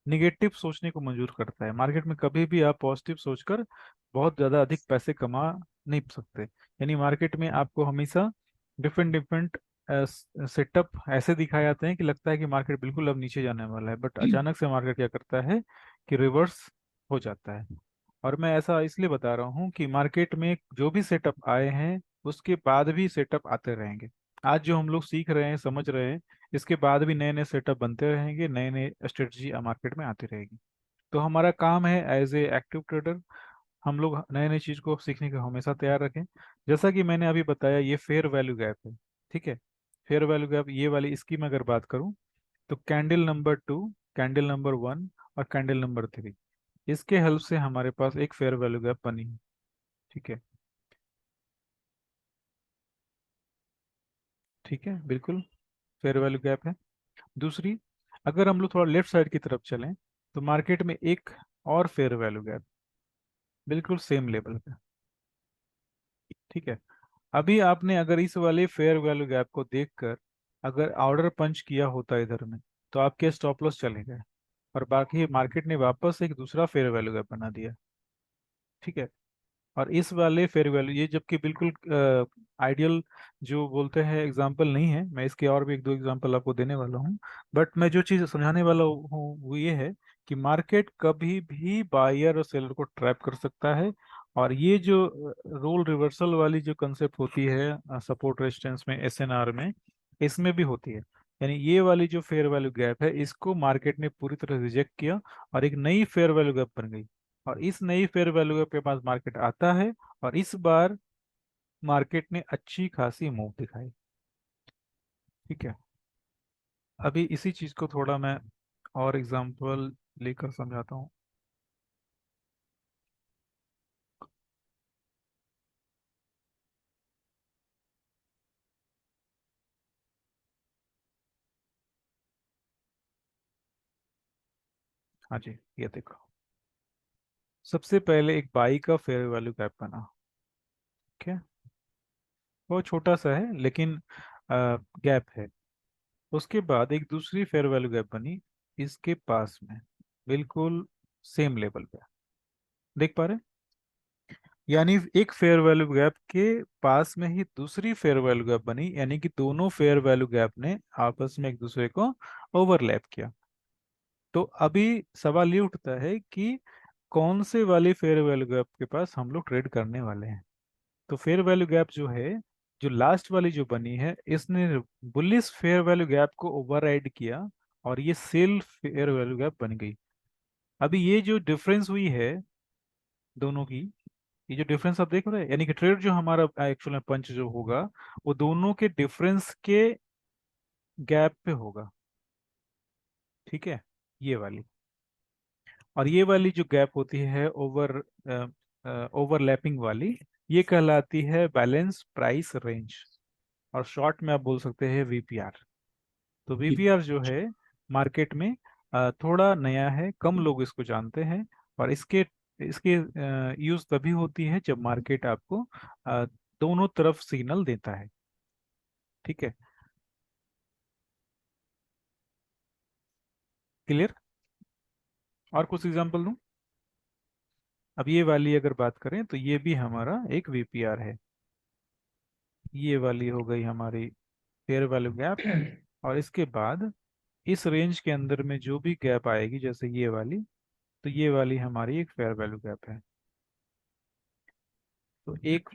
निगेटिव सोचने को मंजूर करता है। मार्केट में कभी भी आप पॉजिटिव सोचकर बहुत ज़्यादा अधिक पैसे कमा नहीं सकते। यानी मार्केट में आपको हमेशा डिफरेंट डिफरेंट सेटअप ऐसे दिखाए जाते हैं कि लगता है कि मार्केट बिल्कुल अब नीचे जाने वाला है, बट अचानक से मार्केट क्या करता है कि रिवर्स हो जाता है। और मैं ऐसा इसलिए बता रहा हूँ कि मार्केट में जो भी सेटअप आए हैं उसके बाद भी सेटअप आते रहेंगे। आज जो हम लोग सीख रहे हैं समझ रहे हैं, इसके बाद भी नए नए सेटअप बनते रहेंगे, नए नए स्ट्रेटजी मार्केट में आती रहेगी। तो हमारा काम है एज ए एक्टिव ट्रेडर हम लोग नए नए चीज को सीखने को हमेशा तैयार रखें। जैसा कि मैंने अभी बताया ये फेयर वैल्यू गैप है। ठीक है, फेयर वैल्यू गैप ये वाली इसकी मैं अगर बात करूं तो कैंडल नंबर 2, कैंडल नंबर 1 और कैंडल नंबर 3, इसके हेल्प से हमारे पास एक फेयर वैल्यू गैप बनी है। ठीक है, ठीक है, बिल्कुल फेयर वैल्यू गैप है। दूसरी, अगर हम लोग थोड़ा लेफ्ट साइड की तरफ चलें तो मार्केट में एक और फेयर वैल्यू गैप बिल्कुल सेम लेवल पे। ठीक है, अभी आपने अगर इस वाले फेयर वैल्यू गैप को देखकर अगर ऑर्डर पंच किया होता इधर में तो आपके स्टॉप लॉस चले गए और बाकी मार्केट ने वापस एक दूसरा फेयर वैल्यू गैप बना दिया। ठीक है, और इस वाले फेयर वैल्यू ये जबकि बिल्कुल आइडियल जो बोलते हैं एग्जांपल नहीं है, मैं इसके और भी एक दो एग्जांपल आपको देने वाला हूँ। बट मैं जो चीज़ समझाने वाला हूँ वो ये है कि मार्केट कभी भी बायर और सेलर को ट्रैप कर सकता है। और ये जो रोल रिवर्सल वाली जो कंसेप्ट होती है सपोर्ट रेजिस्टेंस में, एसएनआर में, इसमें भी होती है। यानी ये वाली जो फेयर वैल्यू गैप है इसको मार्केट ने पूरी तरह रिजेक्ट किया और एक नई फेयर वैल्यू गैप बन गई। और इस नई फेयर वैल्यू के पास मार्केट आता है और इस बार मार्केट ने अच्छी खासी मूव दिखाई। ठीक है, अभी इसी चीज को थोड़ा मैं और एग्जांपल लेकर समझाता हूँ। हाँ जी, ये देखो, सबसे पहले एक बाई का फेयर वैल्यू गैप बना। ठीक है, वो छोटा सा है लेकिन गैप है। उसके बाद एक दूसरी फेयर वैल्यू गैप बनी इसके पास में, बिल्कुल सेम लेवल पे। देख पा रहे हैं? यानी एक फेयर वैल्यू गैप के पास में ही दूसरी फेयर वैल्यू गैप बनी, यानी कि दोनों फेयर वैल्यू गैप ने आपस में एक दूसरे को ओवरलैप किया। तो अभी सवाल ये उठता है कि कौन से वाले फेयर वैल्यू गैप के पास हम लोग ट्रेड करने वाले हैं। तो फेयर वैल्यू गैप जो है, जो लास्ट वाली जो बनी है, इसने बुलिश फेयर वैल्यू गैप को ओवरराइड किया और ये सेल फेयर वैल्यू गैप बन गई। अभी ये जो डिफरेंस हुई है दोनों की, ये जो डिफरेंस आप देख रहे हैं, यानी कि ट्रेड जो हमारा एक्चुअल में पंच जो होगा वो दोनों के डिफरेंस के गैप पे होगा। ठीक है, ये वाली। और ये वाली जो गैप होती है ओवरलैपिंग वाली, ये कहलाती है बैलेंस प्राइस रेंज, और शॉर्ट में आप बोल सकते हैं वीपीआर। तो वीपीआर जो है मार्केट में थोड़ा नया है, कम लोग इसको जानते हैं, और इसके इसके यूज तभी होती है जब मार्केट आपको अ, दोनों तरफ सिग्नल देता है। ठीक है, क्लियर? और कुछ एग्जांपल दूं? अब ये वाली अगर बात करें तो ये भी हमारा एक वीपीआर है। ये वाली हो गई हमारी फेयर वैल्यू गैप, और इसके बाद इस रेंज के अंदर में जो भी गैप आएगी जैसे ये वाली, तो ये वाली हमारी एक फेयर वैल्यू गैप है। तो एक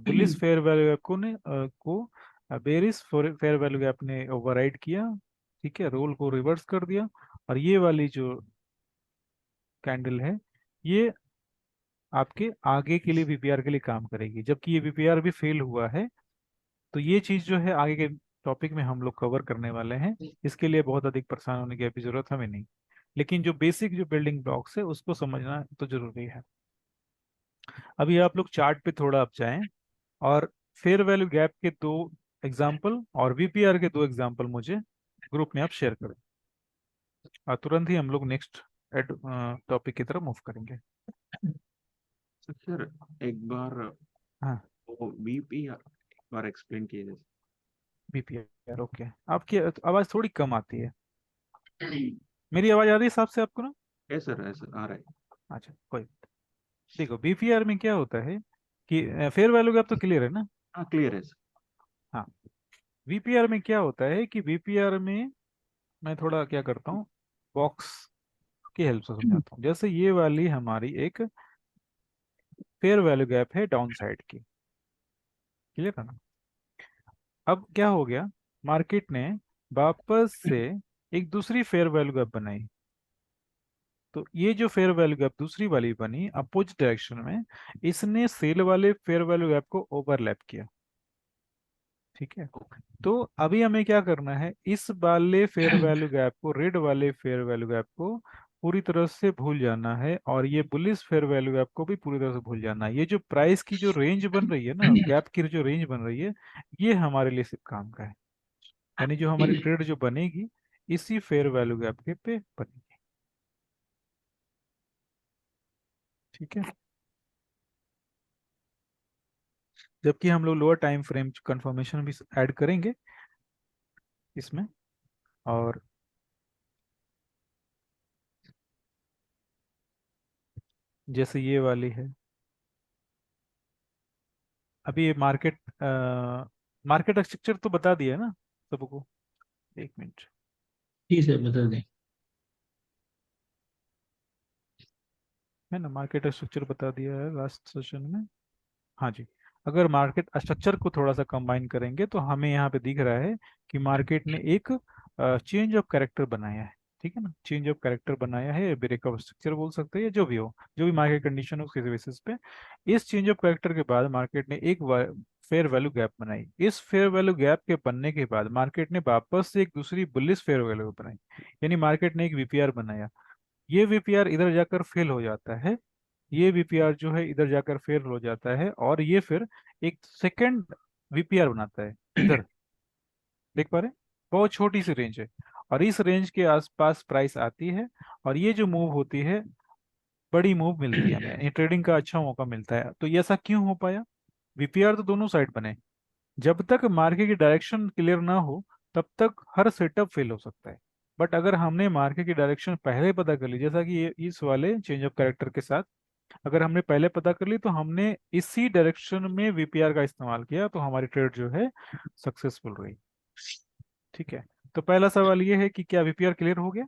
बुलिश फेयर वैल्यू गैप को बेरिस फेयर वैल्यू गैप ने ओवरराइड किया। ठीक है, रोल को रिवर्स कर दिया, और ये वाली जो कैंडल है ये आपके आगे के लिए वीपीआर के लिए काम करेगी, जबकि ये वीपीआर भी फेल हुआ है। तो ये चीज जो है आगे के टॉपिक में हम लोग कवर करने वाले हैं, इसके लिए बहुत अधिक परेशान होने की अभी जरूरत हमें नहीं, लेकिन जो बेसिक जो बिल्डिंग ब्लॉक्स है उसको समझना तो जरूरी है। अभी आप लोग चार्ट पे थोड़ा आप जाएं, और फेयर वैल्यू गैप के दो एग्जाम्पल और वीपीआर के दो एग्जाम्पल मुझे ग्रुप में आप शेयर करें, और तुरंत ही हम लोग नेक्स्ट टॉपिक की तरफ मूव करेंगे। सर एक बार हाँ, वो बीपीआर एक बार एक्सप्लेन कीजिए। VPR okay. आपकी आवाज़ थोड़ी कम आती है, मेरी आवाज़ आ रही है साफ से आपको ना? ऐसा आ रहा है। अच्छा, कोई देखो बीपीआर में क्या होता है कि फेयर वैल्यू गैप तो क्लियर है ना? हाँ क्लियर है सर। हाँ, वीपीआर में क्या होता है कि वीपीआर में मैं थोड़ा क्या करता हूँ, बॉक्स की हेल्प से समझाता हूँ। जैसे ये वाली हमारी एक फेयर वैल्यू गैप है डाउन साइड की, क्लियर है ना? अब क्या हो गया, मार्केट ने वापस से एक दूसरी फेयर वैल्यू गैप बनाई। तो ये जो फेयर वैल्यू गैप दूसरी वाली बनी अपोजिट डायरेक्शन में, इसने सेल वाले फेयर वैल्यू गैप को ओवरलैप किया। ठीक है, तो अभी हमें क्या करना है, इस वाले फेयर वैल्यू गैप को, रेड वाले फेयर वैल्यू गैप को पूरी तरह से भूल जाना है, और ये बुलिश फेयर वैल्यू गैप को भी पूरी तरह से भूल जाना है। ये जो प्राइस की जो रेंज बन रही है ना, गैप की जो रेंज बन रही है, ये हमारे लिए सिर्फ काम का है। यानी जो हमारी ट्रेड जो बनेगी इसी फेयर वैल्यू गैप के पे बनेगी। ठीक है, जबकि हम लोग लोअर टाइम फ्रेम कंफर्मेशन भी ऐड करेंगे इसमें। और जैसे ये वाली है, अभी ये मार्केट स्ट्रक्चर तो बता दिया है ना सबको? एक मिनट, ठीक है बता दें। है ना, मार्केट स्ट्रक्चर बता दिया है लास्ट सेशन में। हाँ जी, अगर मार्केट स्ट्रक्चर को थोड़ा सा कंबाइन करेंगे तो हमें यहाँ पे दिख रहा है कि मार्केट ने एक चेंज ऑफ कैरेक्टर बनाया है। ठीक है ना, चेंज ऑफ कैरेक्टर बनाया है, ब्रेकअप स्ट्रक्चर बोल सकते हैं, या जो भी हो, जो भी मार्केट कंडीशन हो उसके बेसिस पे इस चेंज ऑफ कैरेक्टर के बाद मार्केट ने एक फेयर वैल्यू गैप बनाई। इस फेयर वैल्यू गैप के बनने के बाद मार्केट ने वापस से एक दूसरी बुलिश फेयर वैल्यू बनाई, यानी मार्केट ने एक वीपीआर बनाया। ये वीपीआर इधर जाकर फेल हो जाता है, ये वीपीआर जो है इधर जाकर फेल हो जाता है, और ये फिर एक सेकंड वीपीआर बनाता है इधर। देख पा रहे हैं? बहुत छोटी सी रेंज है, और इस रेंज के आसपास प्राइस आती है, और ये जो मूव होती है बड़ी मूव मिलती है हमें, ये ट्रेडिंग का अच्छा मौका मिलता है। तो ये ऐसा क्यों हो पाया? वीपीआर तो दोनों साइड बने, जब तक मार्केट की डायरेक्शन क्लियर ना हो तब तक हर सेटअप फेल हो सकता है। बट अगर हमने मार्केट की डायरेक्शन पहले पता कर ली, जैसा कि ये इस वाले चेंज ऑफ कैरेक्टर के साथ अगर हमने पहले पता कर ली, तो हमने इसी डायरेक्शन में वीपीआर का इस्तेमाल किया, तो हमारी ट्रेड जो है सक्सेसफुल रही। ठीक है, तो पहला सवाल ये है कि क्या वीपीआर क्लियर हो गया?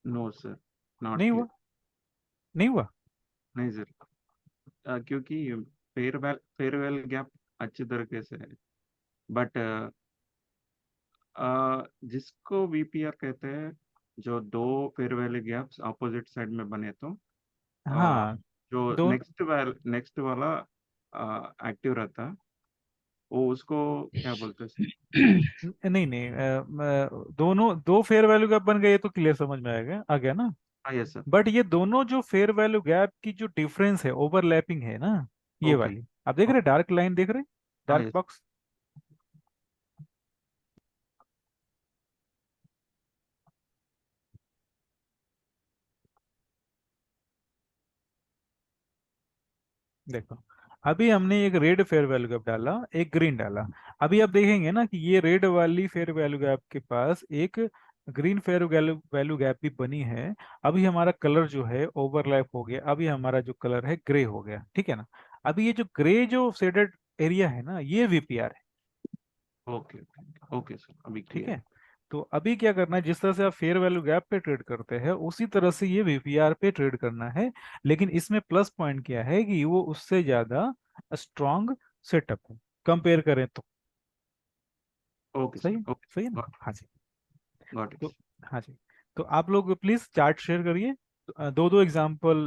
नो सर, नॉट नहीं हुआ? क्लियर। नहीं हुआ? नहीं सर, क्योंकि फेयरवेल गैप अच्छी तरीके से है, बट जिसको वीपीआर कहते हैं, जो दो फेयरवेल गैप्स अपोजिट साइड में बने तो अ, हाँ, जो दो नेक्स्ट वाला एक्टिव रहता है, वो उसको क्या बोलते हैं सर? नहीं नहीं दोनों दो फेयर वैल्यू गैप बन गए, ये तो क्लियर समझ में आ गया ना? हाँ यस सर। बट ये दोनों जो फेयर वैल्यू गैप की जो डिफरेंस है, ओवरलैपिंग है ना, ये ओके। वाली आप देख रहे, डार्क लाइन देख रहे, हाँ डार्क यस। बॉक्स। देखो, अभी हमने एक रेड फेयर वैल्यू गैप डाला, एक ग्रीन डाला। अभी आप देखेंगे ना कि ये रेड वाली फेयर वैल्यू गैप के पास एक ग्रीन फेयर वैल्यू गैप भी बनी है। अभी हमारा कलर जो है ओवरलैप हो गया, अभी हमारा जो कलर है ग्रे हो गया, ठीक है ना। अभी ये जो ग्रे जो शेडेड एरिया है ना, ये वीपीआर है। ओके ओके ओके सर, अभी ठीक क्लियर है। है। तो अभी क्या करना है, जिस तरह से आप फेयर वैल्यू गैप पे ट्रेड करते हैं उसी तरह से ये वीपीआर पे ट्रेड करना है। लेकिन इसमें प्लस पॉइंट क्या है कि वो उससे ज्यादा स्ट्रांग सेटअप है, कंपेयर करें तो। ओके सही सर, है, ओके। सही है ना। गॉट हाँ जी। गॉट तो इट। हाँ जी, तो आप लोग प्लीज चार्ट शेयर करिए, दो दो एग्जांपल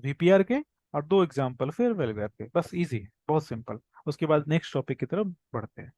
वीपीआर के और दो एग्जांपल फेयर वैल्यू गैप के, बस इजी है, बहुत सिंपल। उसके बाद नेक्स्ट टॉपिक की तरफ बढ़ते हैं।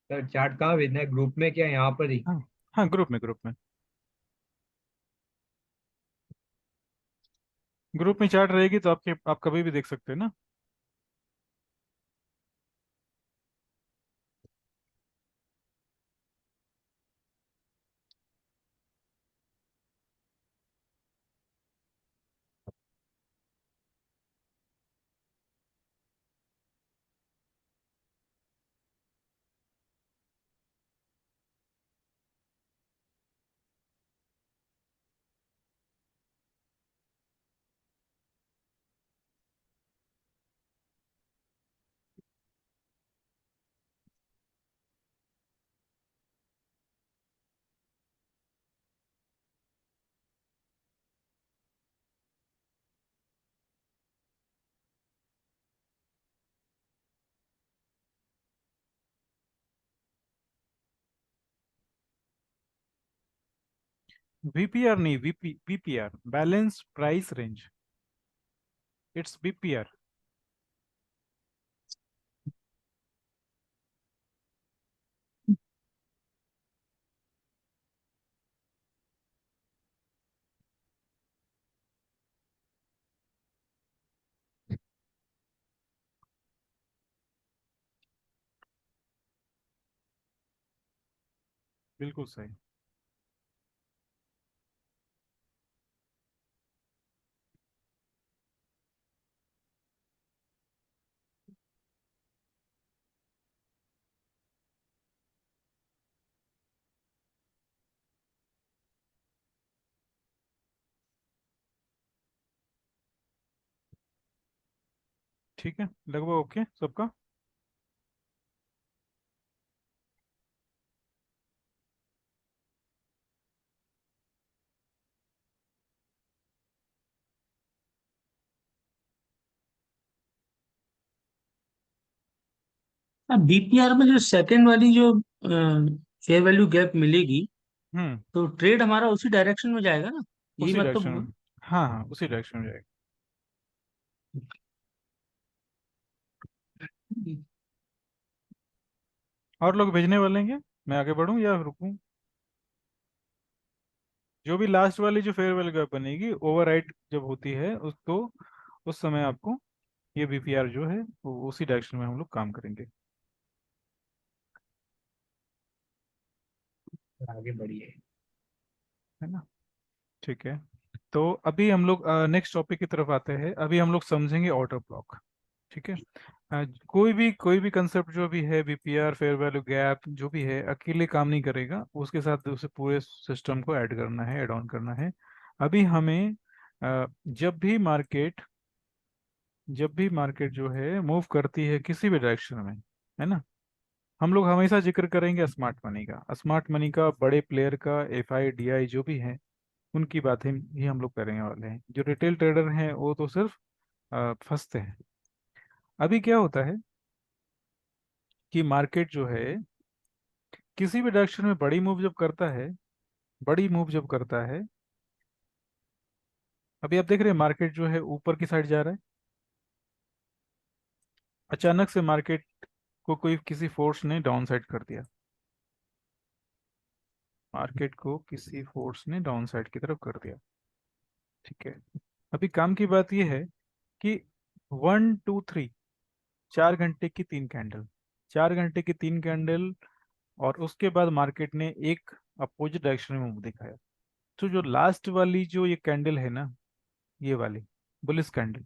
सर चार्ट कहाँ भेजना है, ग्रुप में क्या यहाँ पर ही? हाँ हाँ, ग्रुप में, ग्रुप में। ग्रुप में चार्ट रहेगी तो आप कभी भी देख सकते हैं ना। वीपीआर नहीं, BPR, balance price range, it's BPR. बिल्कुल सही। ठीक है, लगभग ओके सबका। बीपीआर में जो सेकंड वाली जो फेयर वैल्यू गैप मिलेगी, हम्म। तो ट्रेड हमारा उसी डायरेक्शन में जाएगा ना, यही उसी मतलब डायरेक्शन हुआ। में, हाँ हाँ, उसी डायरेक्शन में जाएगा। और लोग भेजने वाले हैं क्या? मैं आगे बढ़ूं या रुकूं? जो भी लास्ट वाली जो फेयरवेल गैप बनेगी, ओवरराइट जब होती है उस तो उस समय आपको ये बीपीआर जो है वो उसी डायरेक्शन में हम लोग काम करेंगे। आगे बढ़िए। है ना? ठीक है। तो अभी हम लोग नेक्स्ट टॉपिक की तरफ आते हैं। अभी हम लोग समझेंगे ऑर्डर ब्लॉक। ठीक है। कोई भी कंसेप्ट जो भी है, बीपीआर, फेयर वैल्यू गैप, जो भी है अकेले काम नहीं करेगा, उसके साथ उसे पूरे सिस्टम को ऐड करना है, ऐड ऑन करना है। अभी हमें जब भी मार्केट जो है मूव करती है किसी भी डायरेक्शन में, है ना, हम लोग हमेशा जिक्र करेंगे स्मार्ट मनी का, स्मार्ट मनी का, बड़े प्लेयर का, एफ आई डी आई जो भी है उनकी बातें ही हम लोग करेंगे वाले हैं। जो रिटेल ट्रेडर हैं वो तो सिर्फ फंसते हैं। अभी क्या होता है कि मार्केट जो है किसी भी डायरेक्शन में बड़ी मूव जब करता है, अभी आप देख रहे हैं मार्केट जो है ऊपर की साइड जा रहा है। अचानक से मार्केट को कोई किसी फोर्स ने डाउन साइड कर दिया, मार्केट को किसी फोर्स ने डाउन साइड की तरफ कर दिया। ठीक है। अभी काम की बात यह है कि 1 2 3, 4 घंटे की 3 कैंडल, 4 घंटे की 3 कैंडल, और उसके बाद मार्केट ने एक अपोजिट डायरेक्शन में मुंह दिखाया। तो जो लास्ट वाली जो ये कैंडल है ना, ये वाली बुलिस कैंडल,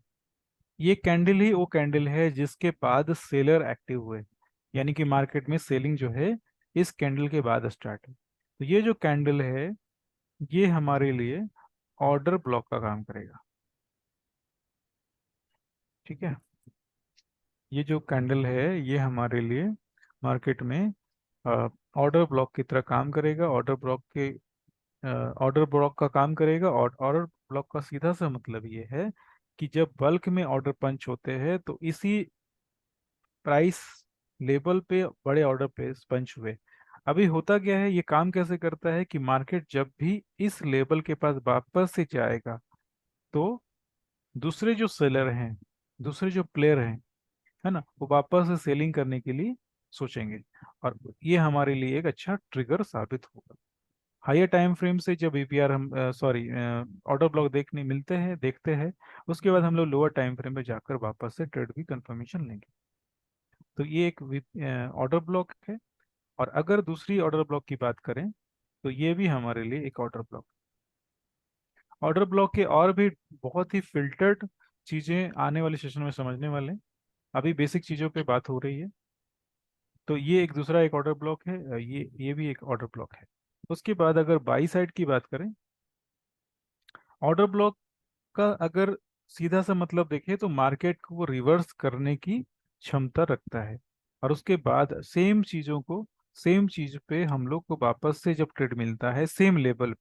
ये कैंडल ही वो कैंडल है जिसके बाद सेलर एक्टिव हुए, यानी कि मार्केट में सेलिंग जो है इस कैंडल के बाद स्टार्ट है। तो ये जो कैंडल है ये हमारे लिए ऑर्डर ब्लॉक का काम करेगा। ठीक है। ये जो कैंडल है ये हमारे लिए मार्केट में ऑर्डर ब्लॉक की तरह काम करेगा। ऑर्डर ब्लॉक का काम करेगा, और ऑर्डर ब्लॉक का सीधा सा मतलब ये है कि जब बल्क में ऑर्डर पंच होते हैं तो इसी प्राइस लेवल पे बड़े ऑर्डर पे पंच हुए। अभी होता क्या है, ये काम कैसे करता है कि मार्केट जब भी इस लेवल के पास वापस से जाएगा तो दूसरे जो सेलर हैं, दूसरे जो प्लेयर हैं, है ना, वो वापस से सेलिंग करने के लिए सोचेंगे, और ये हमारे लिए एक अच्छा ट्रिगर साबित होगा। हायर टाइम फ्रेम से जब ईपीआर हम सॉरी ऑर्डर ब्लॉक देखते हैं, उसके बाद हम लोग लोअर टाइम फ्रेम में जाकर वापस से ट्रेड की कंफर्मेशन लेंगे। तो ये एक ऑर्डर ब्लॉक है। और अगर दूसरी ऑर्डर ब्लॉक की बात करें तो ये भी हमारे लिए एक ऑर्डर ब्लॉक के और भी बहुत ही फिल्टर्ड चीजें आने वाले सेशन में समझने वाले हैं। अभी बेसिक चीजों पे बात हो रही है। तो ये एक दूसरा एक ऑर्डर ब्लॉक है, ये भी एक ऑर्डर ब्लॉक है। उसके बाद अगर बाई साइड की बात करें, ऑर्डर ब्लॉक का अगर सीधा सा मतलब देखें तो मार्केट को वो रिवर्स करने की क्षमता रखता है, और उसके बाद सेम चीज पे हम लोग को वापस से जब ट्रेड मिलता है सेम लेवल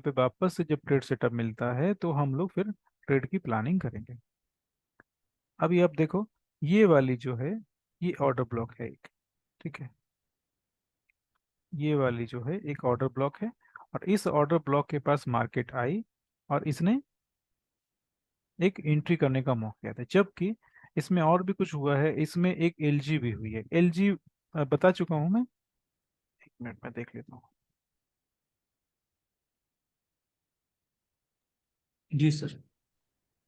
पे वापस से जब ट्रेड सेटअप मिलता है तो हम लोग फिर ट्रेड की प्लानिंग करेंगे। अभी आप देखो, ये वाली जो है ये ऑर्डर ब्लॉक है एक। ठीक है। ये वाली जो है एक ऑर्डर ब्लॉक है। और इस ऑर्डर ब्लॉक के पास मार्केट आई और इसने एक एंट्री करने का मौका दिया था, जबकि इसमें और भी कुछ हुआ है। इसमें एक एलजी भी हुई है। एलजी बता चुका हूं मैं, 1 मिनट में देख लेता हूँ। जी सर।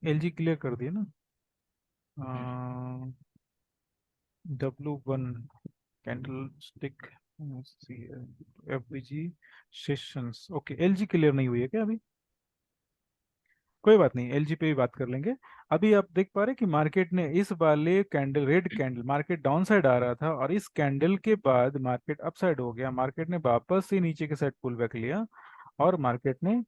एलजी क्लियर कर दिया ना। W1 candle stick, FBG sessions. Okay, LG clear नहीं हुई है क्या अभी? कोई बात नहीं, एलजी पे भी बात कर लेंगे। अभी आप देख पा रहे हैं कि मार्केट ने इस वाले candle, red candle, market down side आ रहा था और इस कैंडल के बाद मार्केट अप साइड हो गया। मार्केट ने वापस से नीचे के साइड पुल बैक लिया और मार्केट ने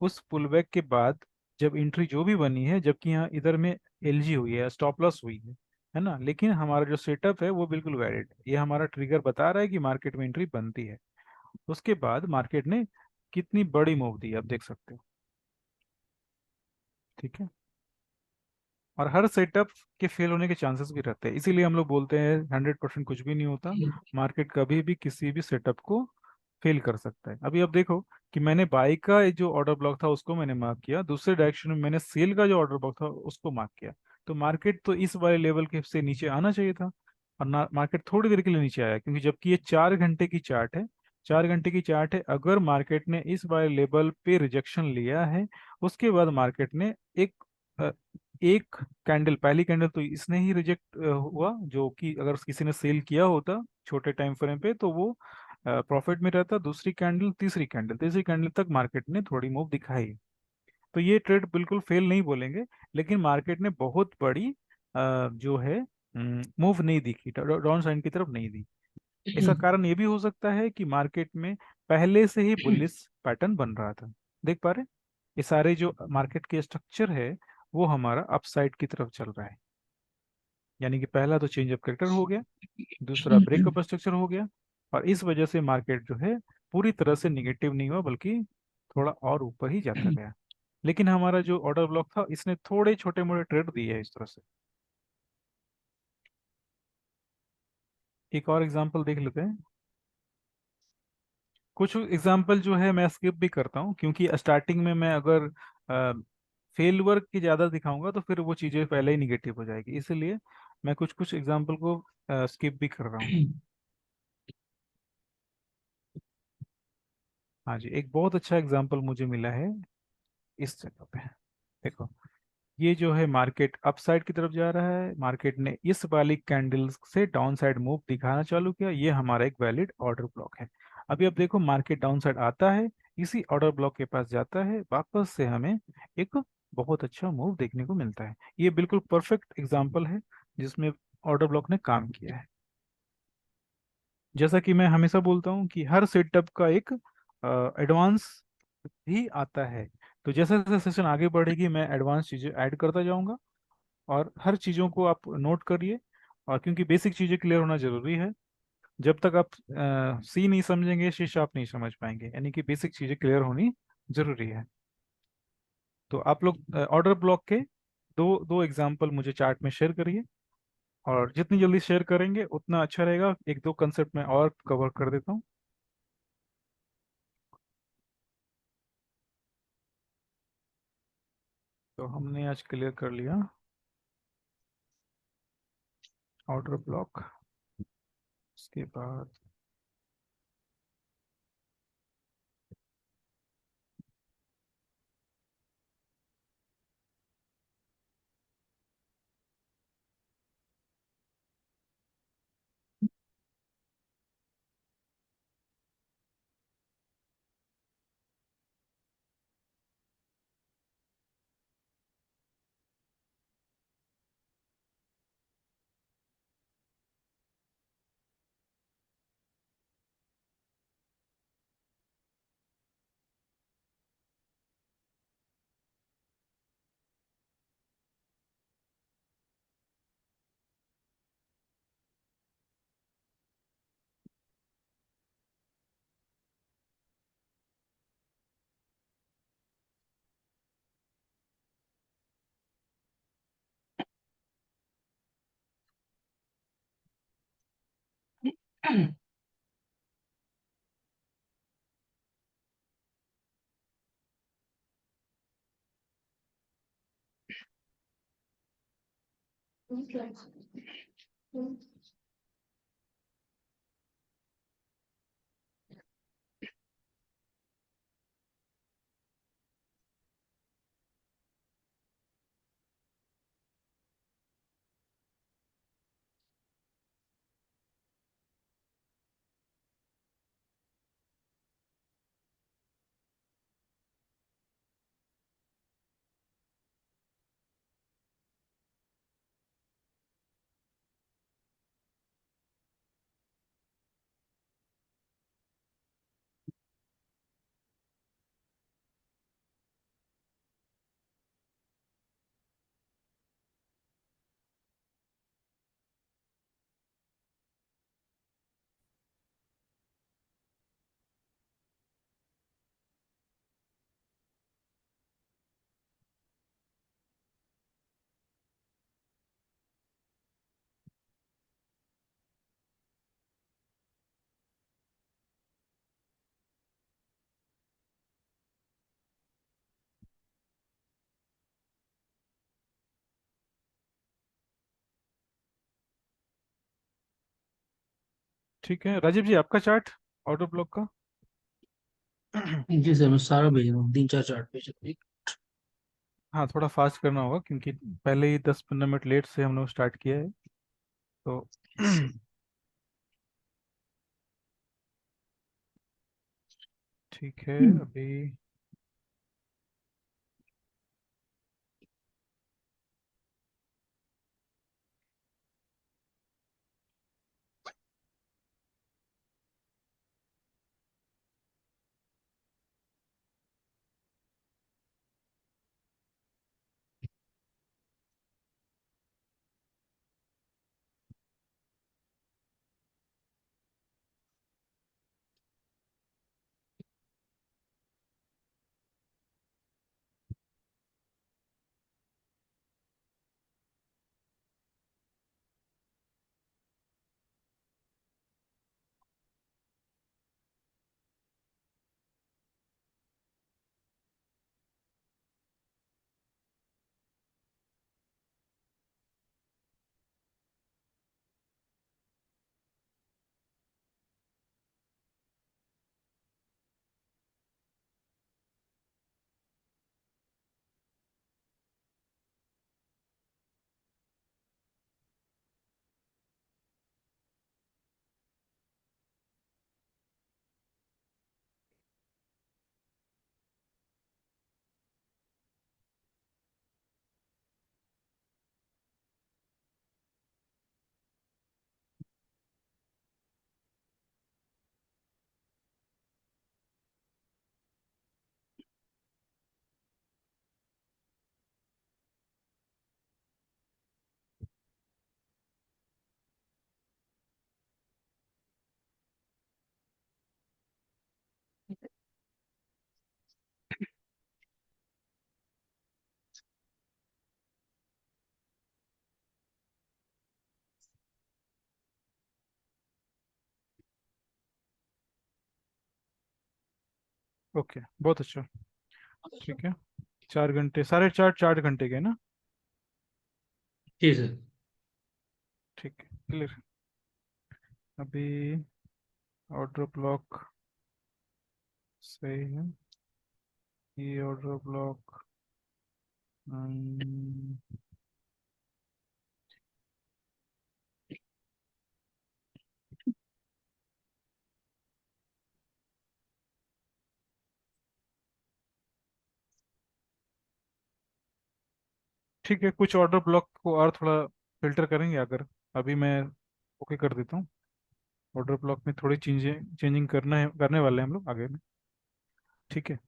उस पुल बैक के बाद जब एंट्री जो भी बनी है, जबकि यहाँ इधर में एलजी हुई है, स्टॉप लॉस हुई है ना, लेकिन हमारा जो सेटअप है वो बिल्कुल वैलिड है। ये हमारा ट्रिगर बता रहा है कि मार्केट में एंट्री बनती है। उसके बाद मार्केट ने कितनी बड़ी मूव दी आप देख सकते हो। ठीक है, और हर सेटअप के फेल होने के चांसेस भी रहते हैं, इसीलिए हम लोग बोलते हैं 100% कुछ भी नहीं होता। मार्केट कभी भी किसी भी सेटअप को फेल कर सकता है। अभी अब देखो कि मैंने बाई का जो ऑर्डर ब्लॉक था उसको मैंने मार्क किया, दूसरे डायरेक्शन में मैंने सेल का जो ऑर्डर ब्लॉक था उसको मार्क किया। तो मार्केट तो इस वाले लेवल के से नीचे आना चाहिए था, और ना मार्केट थोड़ी देर के लिए नीचे आया, क्योंकि जबकि ये 4 घंटे की चार्ट है। 4 घंटे की चार्ट है, अगर मार्केट ने इस वाले लेवल पे रिजेक्शन लिया है, उसके बाद मार्केट ने एक एक कैंडल, पहली कैंडल तो इसने ही रिजेक्ट हुआ, जो कि अगर किसी ने सेल किया होता छोटे टाइम फ्रेम पे तो वो प्रॉफिट में रहता। दूसरी कैंडल, तीसरी कैंडल तक मार्केट ने थोड़ी मूव दिखाई। तो ये ट्रेड बिल्कुल फेल नहीं बोलेंगे, लेकिन मार्केट ने बहुत बड़ी जो है मूव नहीं दिखी, डाउन साइड की तरफ नहीं दी। इसका कारण ये भी हो सकता है कि मार्केट में पहले से ही बुलिश पैटर्न बन रहा था। देख पा रहे, ये सारे जो मार्केट के स्ट्रक्चर है वो हमारा अपसाइड की तरफ चल रहा है। यानी कि पहला तो चेंज ऑफ करेक्टर हो गया, दूसरा ब्रेकअप स्ट्रक्चर हो गया, और इस वजह से मार्केट जो है पूरी तरह से निगेटिव नहीं हुआ, बल्कि थोड़ा और ऊपर ही जाता गया। लेकिन हमारा जो ऑर्डर ब्लॉक था इसने थोड़े छोटे मोटे ट्रेड दिए है इस तरह से। एक और एग्जांपल देख लेते हैं। कुछ एग्जांपल जो है मैं स्किप भी करता हूँ, क्योंकि स्टार्टिंग में मैं अगर फेलवर की ज़्यादा दिखाऊंगा तो फिर वो चीज़ें पहले ही निगेटिव हो जाएगी, इसलिए मैं कुछ कुछ एग्जांपल को स्किप भी कर रहा हूँ। हाँ जी, एक बहुत अच्छा एग्जांपल मुझे मिला है इस जगह पे। देखो, ये जो है मार्केट अपसाइड की तरफ जा रहा है, मार्केट ने इस वाली कैंडल से डाउन साइड मूव दिखाना चालू किया, ये हमारा एक वैलिड ऑर्डर ब्लॉक है। अभी अब देखो मार्केट डाउन साइड आता है, इसी ऑर्डर ब्लॉक के पास जाता है, वापस से हमें एक बहुत अच्छा मूव देखने को मिलता है। ये बिल्कुल परफेक्ट एग्जाम्पल है जिसमें ऑर्डर ब्लॉक ने काम किया है। जैसा कि मैं हमेशा बोलता हूँ कि हर सेटअप का एक एडवांस भी आता है। तो जैसे जैसे सेशन आगे बढ़ेगी मैं एडवांस चीज़ें ऐड करता जाऊंगा, और हर चीज़ों को आप नोट करिए। और क्योंकि बेसिक चीज़ें क्लियर होना जरूरी है, जब तक आप सी नहीं समझेंगे शीश आप नहीं समझ पाएंगे, यानी कि बेसिक चीज़ें क्लियर होनी जरूरी है। तो आप लोग ऑर्डर ब्लॉक के दो दो एग्जाम्पल मुझे चार्ट में शेयर करिए, और जितनी जल्दी शेयर करेंगे उतना अच्छा रहेगा। एक दो कंसेप्ट में और कवर कर देता हूँ। तो हमने आज क्लियर कर लिया ऑर्डर ब्लॉक, उसके बाद ठीक है राजीव जी, आपका चार्ट ऑर्डर ब्लॉक का। जी सर, मैं सारा भेज रहा हूँ, 3 4 चार्ट भेज रहा हूँ। हाँ, थोड़ा फास्ट करना होगा क्योंकि पहले ही 10-15 मिनट लेट से हम लोग स्टार्ट किया है, तो ठीक है अभी। ओके, बहुत अच्छा। ठीक है, 4 घंटे, सारे चार्ट 4 घंटे के ना। जी सर। ठीक है, क्लियर। अभी ऑर्डर ब्लॉक सही है, ये ऑर्डर ब्लॉक ठीक है। कुछ ऑर्डर ब्लॉक को और थोड़ा फिल्टर करेंगे अगर, अभी मैं ओके कर देता हूँ। ऑर्डर ब्लॉक में थोड़ी चेंजिंग करने वाले हैं हम लोग आगे में। ठीक है,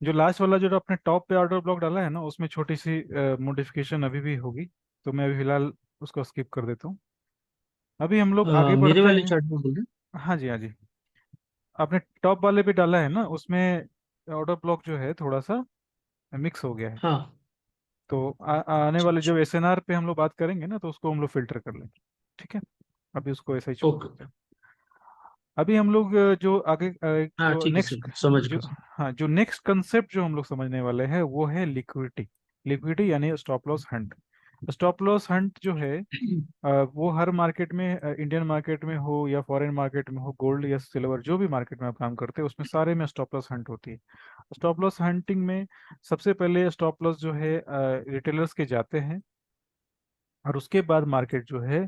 जो लास्ट वाला जो आपने टॉप पे ऑर्डर ब्लॉक डाला है ना, उसमें छोटी सी मॉडिफिकेशन अभी भी होगी, तो मैं अभी फिलहाल उसको स्किप कर देता हूँ। अभी हम लोग आगे मेरे बढ़ते वाले हैं। चार्ट में बोल रहे हाँ जी, हाँ जी। आपने टॉप वाले पे डाला है ना, उसमें ऑर्डर ब्लॉक जो है थोड़ा सा मिक्स हो गया है। हैं? हाँ। तो आने अच्छा वाले अच्छा। जो एसएनआर पे हम लोग बात करेंगे ना, तो उसको हम लोग फिल्टर कर लेंगे। ठीक है, अभी उसको ऐसा ही छोड़ ओके। देते हैं। अभी हम लोग जो आगे हाँ जो ठीक है सर, नेक्स्ट समझ जो गया सर। हाँ, जो नेक्स्ट कंसेप्ट जो हम लोग समझने वाले हैं वो है लिक्विडिटी। लिक्विडिटी यानी stop loss Hunt. Stop loss Hunt जो है वो हर मार्केट में, इंडियन मार्केट में हो या फॉरेन मार्केट में हो, गोल्ड या सिल्वर, जो भी मार्केट में आप काम करते हैं उसमें सारे में स्टॉप लॉस हंट होती है। स्टॉप लॉस हंटिंग में सबसे पहले स्टॉप लॉस जो है रिटेलर्स के जाते हैं, और उसके बाद मार्केट जो है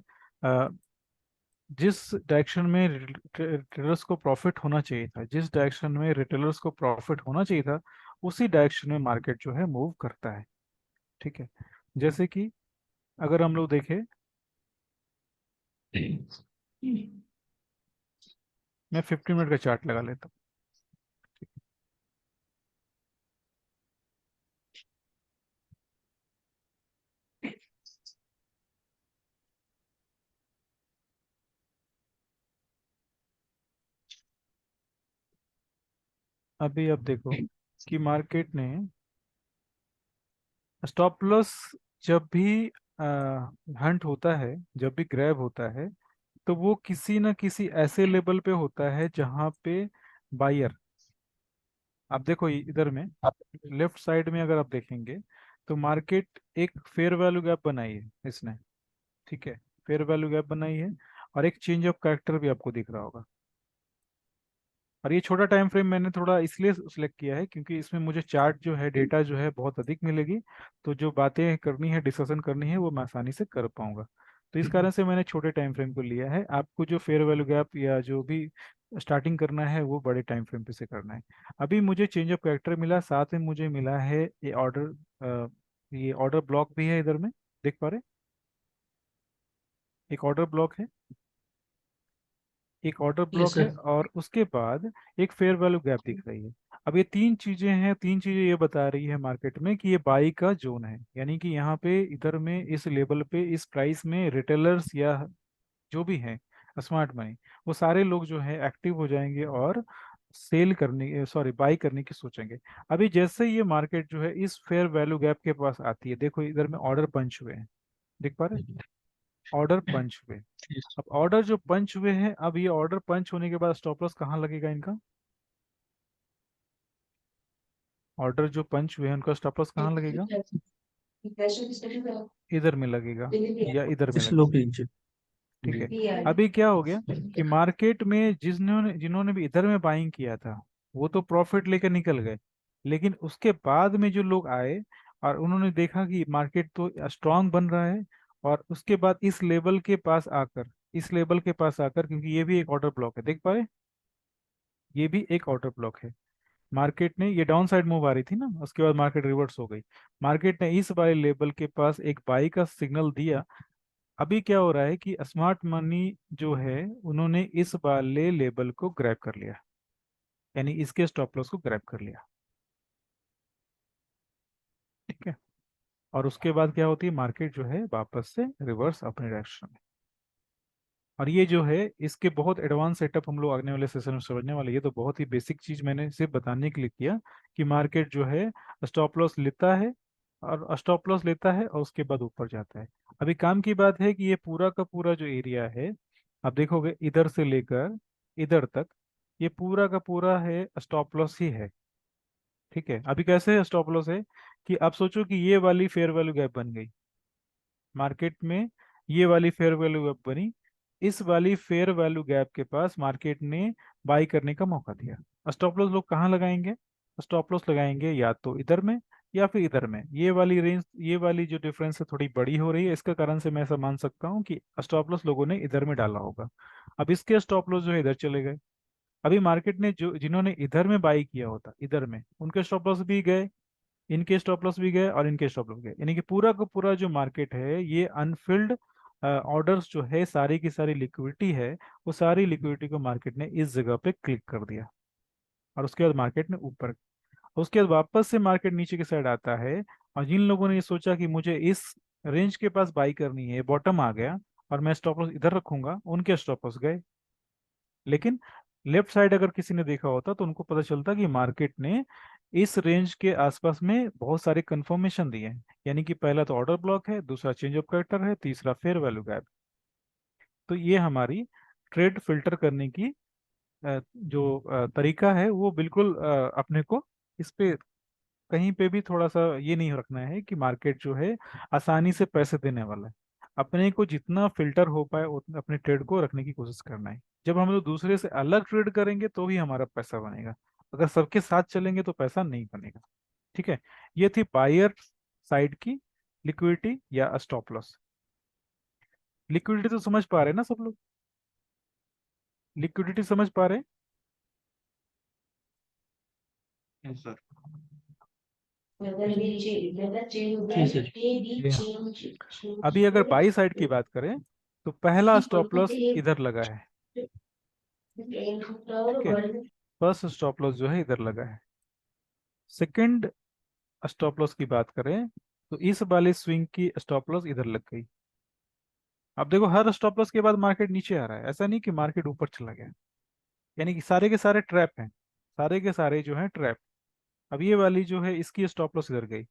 जिस डायरेक्शन में रिटेलर्स को प्रॉफिट होना चाहिए था, जिस डायरेक्शन में रिटेलर्स को प्रॉफिट होना चाहिए था, उसी डायरेक्शन में मार्केट जो है मूव करता है। ठीक है, जैसे कि अगर हम लोग देखें, मैं 50 मिनट का चार्ट लगा लेता हूँ। अभी आप देखो कि मार्केट ने स्टॉप लॉस जब भी हंट होता है, जब भी ग्रैब होता है, तो वो किसी ना किसी ऐसे लेवल पे होता है जहां पे बायर, आप देखो इधर में लेफ्ट साइड में अगर आप देखेंगे तो मार्केट एक फेयर वैल्यू गैप बनाई है इसने। ठीक है, फेयर वैल्यू गैप बनाई है, और एक चेंज ऑफ कैरेक्टर भी आपको दिख रहा होगा। और ये छोटा टाइम फ्रेम मैंने थोड़ा इसलिए सिलेक्ट किया है क्योंकि इसमें मुझे चार्ट जो है, डेटा जो है बहुत अधिक मिलेगी, तो जो बातें करनी है, डिस्कशन करनी है, वो मैं आसानी से कर पाऊंगा। तो इस कारण से मैंने छोटे टाइम फ्रेम को लिया है। आपको जो फेयर वैल्यू गैप या जो भी स्टार्टिंग करना है वो बड़े टाइम फ्रेम पे से करना है। अभी मुझे चेंज ऑफ कैरेक्टर मिला, साथ में मुझे मिला है ये ऑर्डर ब्लॉक भी है इधर में, देख पा रहे, एक ऑर्डर ब्लॉक है, एक ऑर्डर यस ब्लॉक है, सर। और उसके बाद एक फेयर वैल्यू गैप दिख रही है। अब ये तीन चीजें हैं, तीन चीजें ये बता रही है मार्केट में कि ये बाई का जोन है, यानी कि यहाँ पे इधर में इस लेवल पे, इस प्राइस में रिटेलर्स या जो भी हैं स्मार्ट मनी, वो सारे लोग जो है एक्टिव हो जाएंगे और सेल करने, सॉरी बाई करने की सोचेंगे। अभी जैसे ये मार्केट जो है इस फेयर वैल्यू गैप के पास आती है, देखो इधर में ऑर्डर पंच हुए हैं, देख पा रहे, ऑर्डर पंच हुए। अब ऑर्डर जो पंच हुए हैं, अब ये ऑर्डर पंच होने के बाद स्टॉप लॉस कहाँ लगेगा इनका? ऑर्डर जो पंच हुए हैं उनका स्टॉप लॉस कहाँ लगेगा? इधर में लगेगा या इधर में इस लो लगेगा। के नीचे। ठीक जी। है, अभी क्या हो गया कि मार्केट में जिन्होंने जिन्होंने भी इधर में बाइंग किया था वो तो प्रॉफिट लेकर निकल गए, लेकिन उसके बाद में जो लोग आए और उन्होंने देखा कि मार्केट तो स्ट्रांग बन रहा है, और उसके बाद इस लेवल के पास आकर, इस लेवल के पास आकर, क्योंकि ये भी एक ऑर्डर ब्लॉक है, देख पाए, ये भी एक ऑर्डर ब्लॉक है। मार्केट ने ये डाउन साइड मूव आ रही थी ना, उसके बाद मार्केट रिवर्स हो गई। मार्केट ने इस वाले लेवल के पास एक बाई का सिग्नल दिया। अभी क्या हो रहा है कि स्मार्ट मनी जो है उन्होंने इस वाले लेवल को ग्रैब कर लिया, यानी इसके स्टॉप लॉस को ग्रैब कर लिया। ठीक है, और उसके बाद क्या होती है, मार्केट जो है वापस से रिवर्स अपने डायरेक्शन में। और ये जो है इसके बहुत एडवांस सेटअप हम लोग आने वाले सेशन में समझने वाले। ये तो बहुत ही बेसिक चीज मैंने सिर्फ बताने के लिए किया कि मार्केट जो है स्टॉप लॉस लेता है, और स्टॉप लॉस लेता है और उसके बाद ऊपर जाता है। अभी काम की बात है कि ये पूरा का पूरा जो एरिया है, आप देखोगे इधर से लेकर इधर तक, ये पूरा का पूरा है स्टॉप लॉस ही है। ठीक है, अभी कैसे स्टॉप लॉस है कि आप सोचो कि ये वाली फेयर वैल्यू गैप बन गई मार्केट में, ये वाली फेयर वैल्यू गैप बनी, इस वाली फेयर वैल्यू गैप के पास मार्केट ने बाई करने का मौका दिया। स्टॉप लॉस लोग कहाँ लगाएंगे? स्टॉप लॉस लगाएंगे या तो इधर में या फिर इधर में। ये वाली रेंज, ये वाली जो डिफरेंस है थोड़ी बड़ी हो रही है, इसका कारण से मैं ऐसा मान सकता हूँ कि स्टॉप लॉस लोगों ने इधर में डाला होगा। अब इसके स्टॉप लॉस जो है इधर चले गए। अभी मार्केट ने जो जिन्होंने इधर में बाई किया होता इधर में, उनके स्टॉप लॉस भी गए, इनके स्टॉप लॉस भी गए और इनके स्टॉप लॉस गए, यानी कि पूरा का पूरा जो मार्केट है ये अनफिल्ड ऑर्डर्स जो है, सारी की सारी लिक्विडिटी है, वो सारी लिक्विडिटी को मार्केट ने इस जगह पे क्लिक कर दिया। और उसके बाद मार्केट ने ऊपर, उसके बाद वापस से मार्केट नीचे की साइड आता है, और जिन लोगों ने ये सोचा कि मुझे इस रेंज के पास बाई करनी है, बॉटम आ गया और मैं स्टॉप लॉस इधर रखूंगा, उनके स्टॉप लॉस गए। लेकिन लेफ्ट साइड अगर किसी ने देखा होता तो उनको पता चलता कि मार्केट ने इस रेंज के आसपास में बहुत सारे कंफर्मेशन दिए हैं, यानी कि पहला तो ऑर्डर ब्लॉक है, दूसरा चेंज ऑफ कैरेक्टर है, तीसरा फेयर वैल्यू गैप। तो ये हमारी ट्रेड फिल्टर करने की जो तरीका है वो बिल्कुल अपने को इस पे कहीं पे भी थोड़ा सा ये नहीं रखना है कि मार्केट जो है आसानी से पैसे देने वाला है। अपने को जितना फिल्टर हो पाए उतना अपने ट्रेड को रखने की कोशिश करना है। जब हम लोग दूसरे से अलग ट्रेड करेंगे तो ही हमारा पैसा बनेगा, अगर सबके साथ चलेंगे तो पैसा नहीं बनेगा। ठीक है, ये थी बायर साइड की लिक्विडिटी या स्टॉप लॉस। लिक्विडिटी तो समझ पा रहे हैं ना सब लोग? लिक्विडिटी समझ पा रहे हैं? Yes sir. जी सर। जी हाँ। अभी अगर बाई साइड की बात करें तो पहला स्टॉप लॉस इधर लगा है। ठीक है, फर्स्ट स्टॉप लॉस जो है इधर लगा है। सेकंड स्टॉप लॉस की बात करें तो इस वाले स्विंग की स्टॉप लॉस इधर लग गई। अब देखो हर स्टॉप लॉस के बाद मार्केट नीचे आ रहा है, ऐसा नहीं कि मार्केट ऊपर चला गया। यानी कि सारे के सारे ट्रैप हैं, सारे के सारे जो हैं ट्रैप। अब ये वाली जो है इसकी स्टॉप लॉस इधर गई।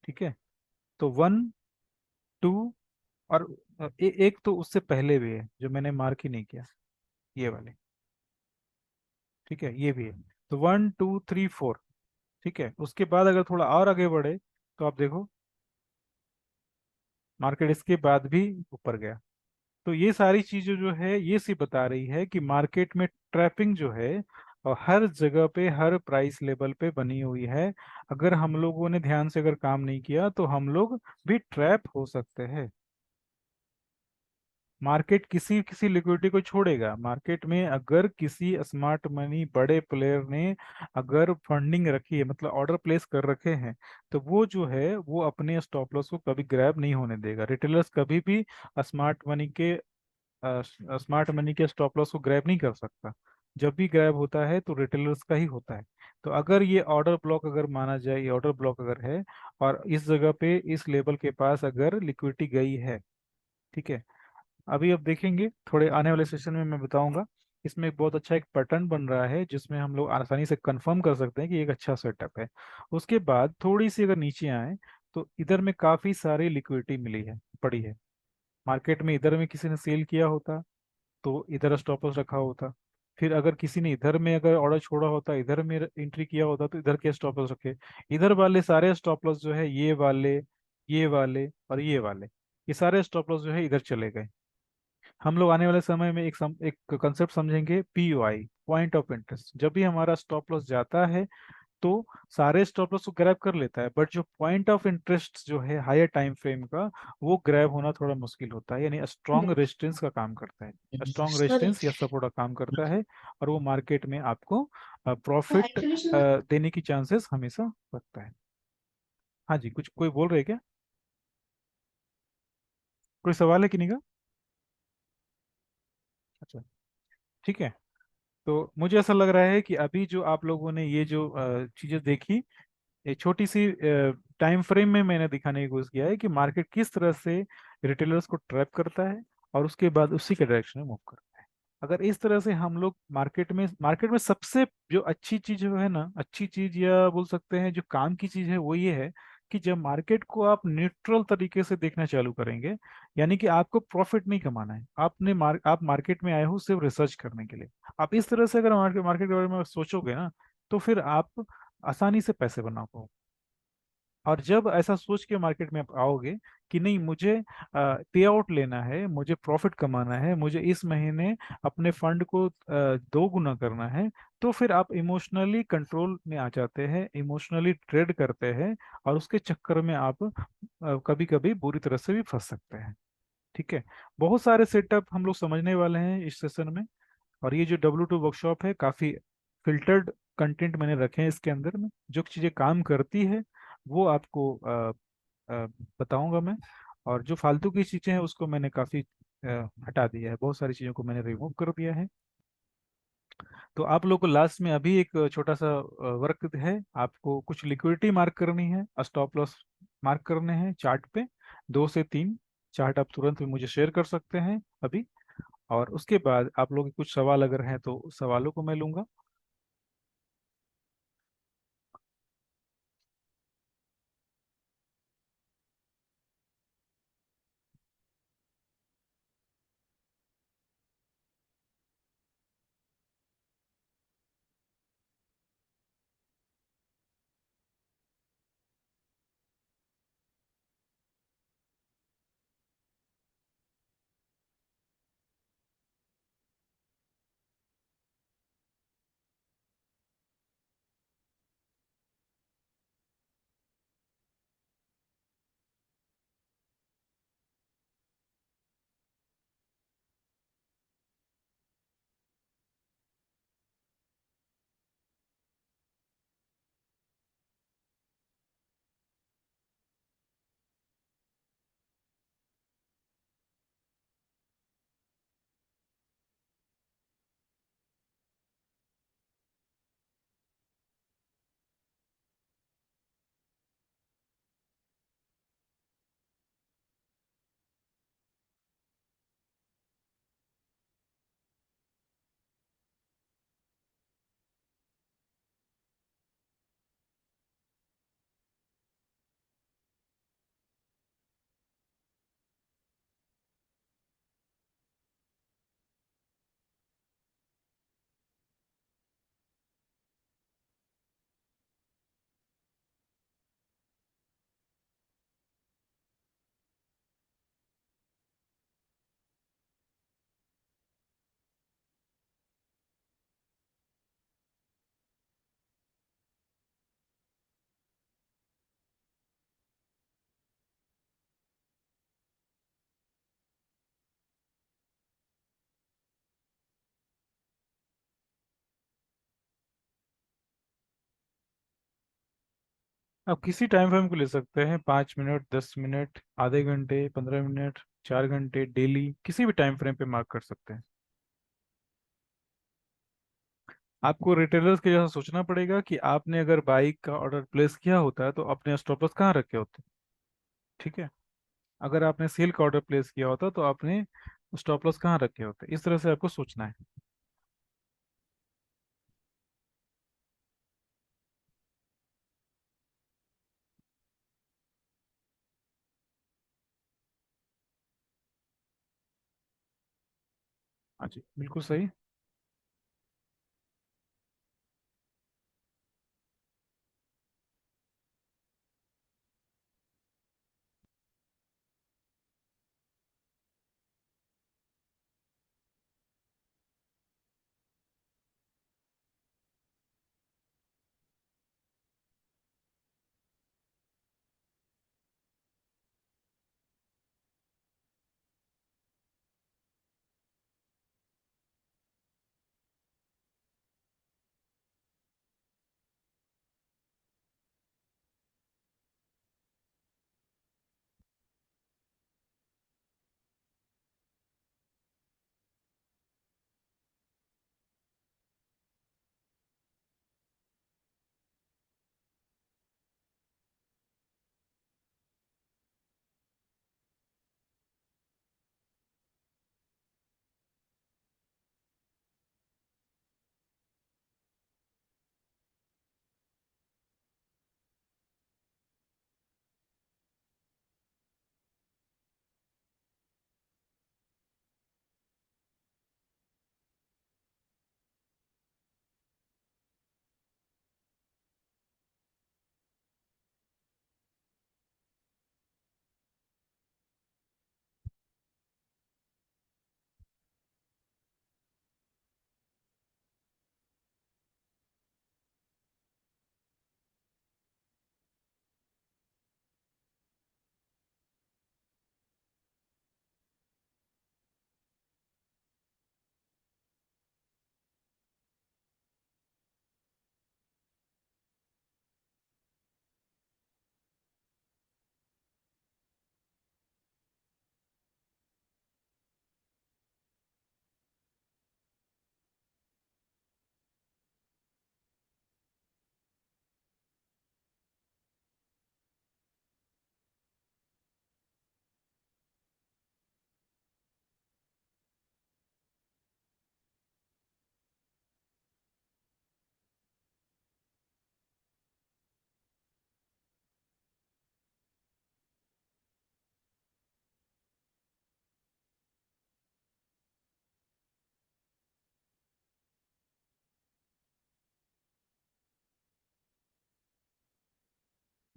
ठीक है, तो 1 2 और एक तो उससे पहले भी है जो मैंने मार्क ही नहीं किया, ये वाले। ठीक है, ये भी है। तो 1 2 3 4। ठीक है, उसके बाद अगर थोड़ा और आगे बढ़े तो आप देखो मार्केट इसके बाद भी ऊपर गया। तो ये सारी चीजें जो है ये सी बता रही है कि मार्केट में ट्रैपिंग जो है और हर जगह पे हर प्राइस लेवल पे बनी हुई है। अगर हम लोगों ने ध्यान से अगर काम नहीं किया तो हम लोग भी ट्रैप हो सकते हैं। मार्केट किसी किसी लिक्विडिटी को छोड़ेगा। मार्केट में अगर किसी स्मार्ट मनी बड़े प्लेयर ने अगर फंडिंग रखी है, मतलब ऑर्डर प्लेस कर रखे हैं, तो वो जो है वो अपने स्टॉप लॉस को कभी ग्रैब नहीं होने देगा। रिटेलर्स कभी भी स्मार्ट मनी के स्मार्ट मनी के स्टॉप लॉस को ग्रैब नहीं कर सकता। जब भी ग्रैब होता है तो रिटेलर्स का ही होता है। तो अगर ये ऑर्डर ब्लॉक अगर माना जाए, ये ऑर्डर ब्लॉक अगर है और इस जगह पे इस लेवल के पास अगर लिक्विडिटी गई है, ठीक है, अभी अब देखेंगे थोड़े आने वाले सेशन में मैं बताऊंगा। इसमें एक बहुत अच्छा एक पैटर्न बन रहा है जिसमें हम लोग आसानी से कंफर्म कर सकते हैं कि एक अच्छा सेटअप है। उसके बाद थोड़ी सी अगर नीचे आए तो इधर में काफी सारी लिक्विडिटी मिली है, पड़ी है मार्केट में। इधर में किसी ने सेल किया होता तो इधर स्टॉप लॉस रखा होता। फिर अगर किसी ने इधर में अगर ऑर्डर छोड़ा होता, इधर में एंट्री किया होता, तो इधर के स्टॉप लॉस रखे। इधर वाले सारे स्टॉप लॉस जो है ये वाले और ये वाले, ये सारे स्टॉप लॉस जो है इधर चले गए। हम लोग आने वाले समय में एक कंसेप्ट समझेंगे, पीओआई, पॉइंट ऑफ इंटरेस्ट। जब भी हमारा स्टॉप लॉस जाता है तो सारे स्टॉप लॉस को ग्रैब कर लेता है, बट जो पॉइंट ऑफ इंटरेस्ट जो है हायर टाइम फ्रेम का, वो ग्रैब होना थोड़ा मुश्किल होता है। यानी स्ट्रॉन्ग रेजिस्टेंस का काम करता है, स्ट्रॉन्ग रेजिस्टेंस या सपोर्ट का काम करता है। और वो मार्केट में आपको प्रॉफिट देने की चांसेस हमेशा रखता है। हाँ जी, कुछ कोई बोल रहे हैं क्या? कोई सवाल है कि नहीं का? अच्छा, ठीक है। तो मुझे ऐसा लग रहा है कि अभी जो आप लोगों ने ये जो चीजें देखी, एक छोटी सी टाइम फ्रेम में मैंने दिखाने की कोशिश किया है कि मार्केट किस तरह से रिटेलर्स को ट्रैप करता है और उसके बाद उसी के डायरेक्शन में मूव करता है। अगर इस तरह से हम लोग मार्केट में सबसे जो अच्छी चीज जो है ना, अच्छी चीज या बोल सकते हैं जो काम की चीज है, वो ये है कि जब मार्केट को आप न्यूट्रल तरीके से देखना चालू करेंगे, यानी कि आपको प्रॉफिट नहीं कमाना है, आप मार्केट में आए हो सिर्फ रिसर्च करने के लिए। आप इस तरह से अगर मार्केट के बारे में सोचोगे ना, तो फिर आप आसानी से पैसे बना पाओगे। और जब ऐसा सोच के मार्केट में आप आओगे कि नहीं, मुझे पे आउट लेना है, मुझे प्रॉफिट कमाना है, मुझे इस महीने अपने फंड को 2 गुना करना है, तो फिर आप इमोशनली कंट्रोल में आ जाते हैं, इमोशनली ट्रेड करते हैं और उसके चक्कर में आप कभी कभी बुरी तरह से भी फंस सकते हैं। ठीक है, बहुत सारे सेटअप हम लोग समझने वाले हैं इस सेशन में। और ये जो W2 वर्कशॉप है, काफ़ी फिल्टर्ड कंटेंट मैंने रखे हैं इसके अंदर में। जो चीज़ें काम करती है वो आपको बताऊंगा मैं। और जो फालतू की चीज़ें हैं उसको मैंने काफ़ी हटा दिया है, बहुत सारी चीज़ों को मैंने रिमूव कर दिया है। तो आप लोग को लास्ट में अभी एक छोटा सा वर्क है, आपको कुछ लिक्विडिटी मार्क करनी है, स्टॉप लॉस मार्क करने हैं चार्ट पे। 2 से 3 चार्ट आप तुरंत में मुझे शेयर कर सकते हैं अभी। और उसके बाद आप लोग के कुछ सवाल अगर हैं तो सवालों को मैं लूंगा। आप किसी टाइम फ्रेम को ले सकते हैं, 5 मिनट, 10 मिनट, आधे घंटे, 15 मिनट, 4 घंटे, डेली, किसी भी टाइम फ्रेम पे मार्क कर सकते हैं। आपको रिटेलर्स के जैसा सोचना पड़ेगा कि आपने अगर बाइक का ऑर्डर प्लेस किया होता है तो अपने स्टॉप लॉस कहाँ रखे होते। ठीक है। अगर आपने सेल का ऑर्डर प्लेस किया होता तो आपने स्टॉप लॉस कहाँ रखे होते, इस तरह से आपको सोचना है। हाँ जी, बिल्कुल सही।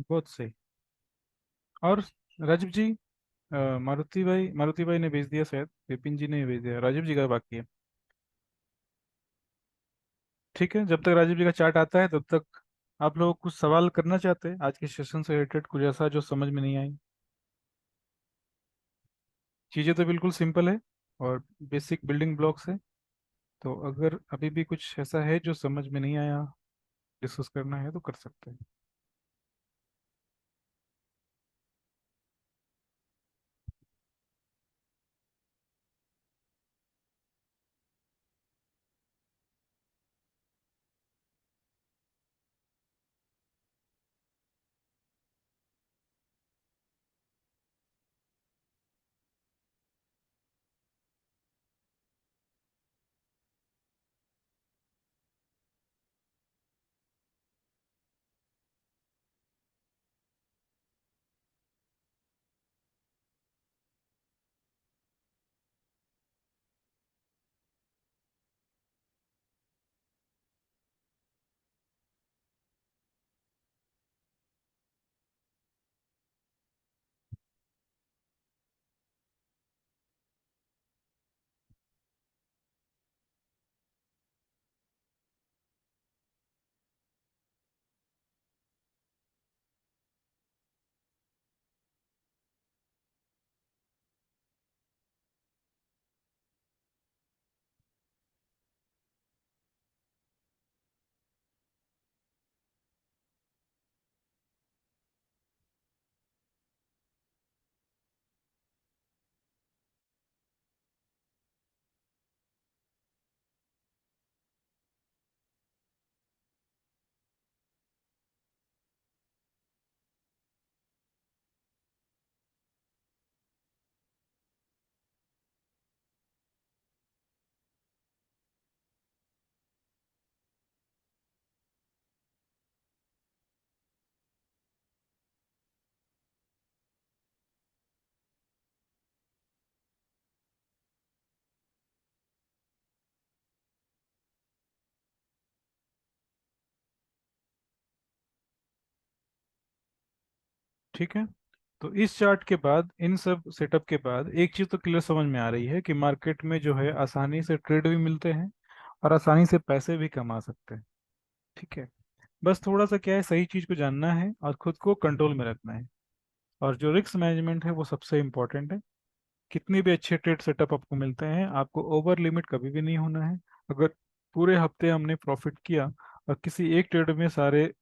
बहुत सही। और राजीव जी, मारुति भाई ने भेज दिया, शायद विपिन जी ने भेज दिया, राजीव जी का बाकी है। ठीक है, जब तक राजीव जी का चार्ट आता है तब तक आप लोग कुछ सवाल करना चाहते हैं आज के सेशन से रिलेटेड, कुछ ऐसा जो समझ में नहीं आई। चीज़ें तो बिल्कुल सिंपल है और बेसिक बिल्डिंग ब्लॉक्स है। तो अगर अभी भी कुछ ऐसा है जो समझ में नहीं आया, डिस्कस करना है तो कर सकते हैं। ठीक है। तो इस चार्ट के बाद, इन सब सेटअप के बाद एक चीज़ तो क्लियर समझ में आ रही है कि मार्केट में जो है आसानी से ट्रेड भी मिलते हैं और आसानी से पैसे भी कमा सकते हैं। ठीक है। बस थोड़ा सा क्या है, सही चीज़ को जानना है और खुद को कंट्रोल में रखना है। और जो रिस्क मैनेजमेंट है वो सबसे इम्पोर्टेंट है। कितने भी अच्छे ट्रेड सेटअप आपको मिलते हैं, आपको ओवर लिमिट कभी भी नहीं होना है। अगर पूरे हफ्ते हमने प्रॉफिट किया और किसी एक ट्रेड में सारे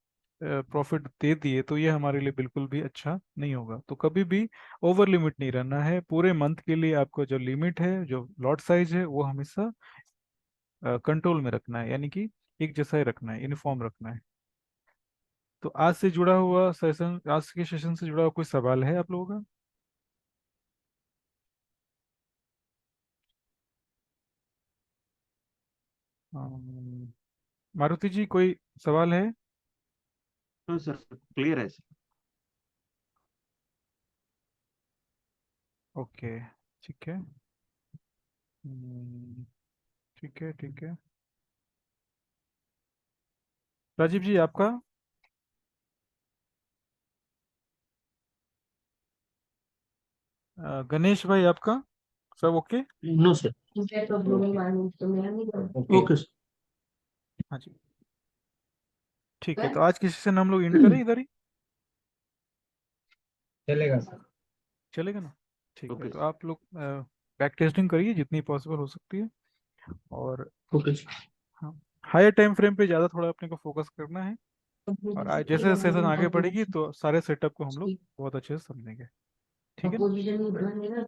प्रॉफिट दे दिए तो ये हमारे लिए बिल्कुल भी अच्छा नहीं होगा। तो कभी भी ओवर लिमिट नहीं रहना है। पूरे मंथ के लिए आपको जो लिमिट है, जो लॉट साइज है, वो हमेशा कंट्रोल में रखना है, यानी कि एक जैसा ही रखना है, यूनिफॉर्म रखना है। तो आज से जुड़ा हुआ सेशन, आज के सेशन से जुड़ा हुआ कोई सवाल है आप लोगों का? अम, मारुति जी, कोई सवाल है? तो सर क्लियर है सर। ओके, ठीक है। ठीक है, ठीक है। राजीव जी, आपका? गणेश भाई, आपका सब okay? No sir. Okay, okay हाँ जी, ठीक है। तो आज की सेशन हम लोग एंड करें इधर ही, चलेगा सर। चलेगा ना? ठीक है, ओके तो आप लोग बैक टेस्टिंग करिए जितनी पॉसिबल हो सकती है। और ओके हाँ, हायर टाइम फ्रेम पे ज़्यादा थोड़ा अपने को फोकस करना है। और जैसे सेशन आगे बढ़ेगी तो सारे सेटअप को हम लोग बहुत अच्छे से समझेंगे। ठीक है ना?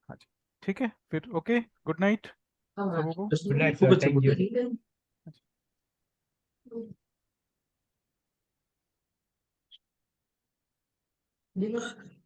हाँ जी, ठीक है फिर। ओके, गुड नाइट सबों को। Good night okay sir, sir, thank you. हाँ जी।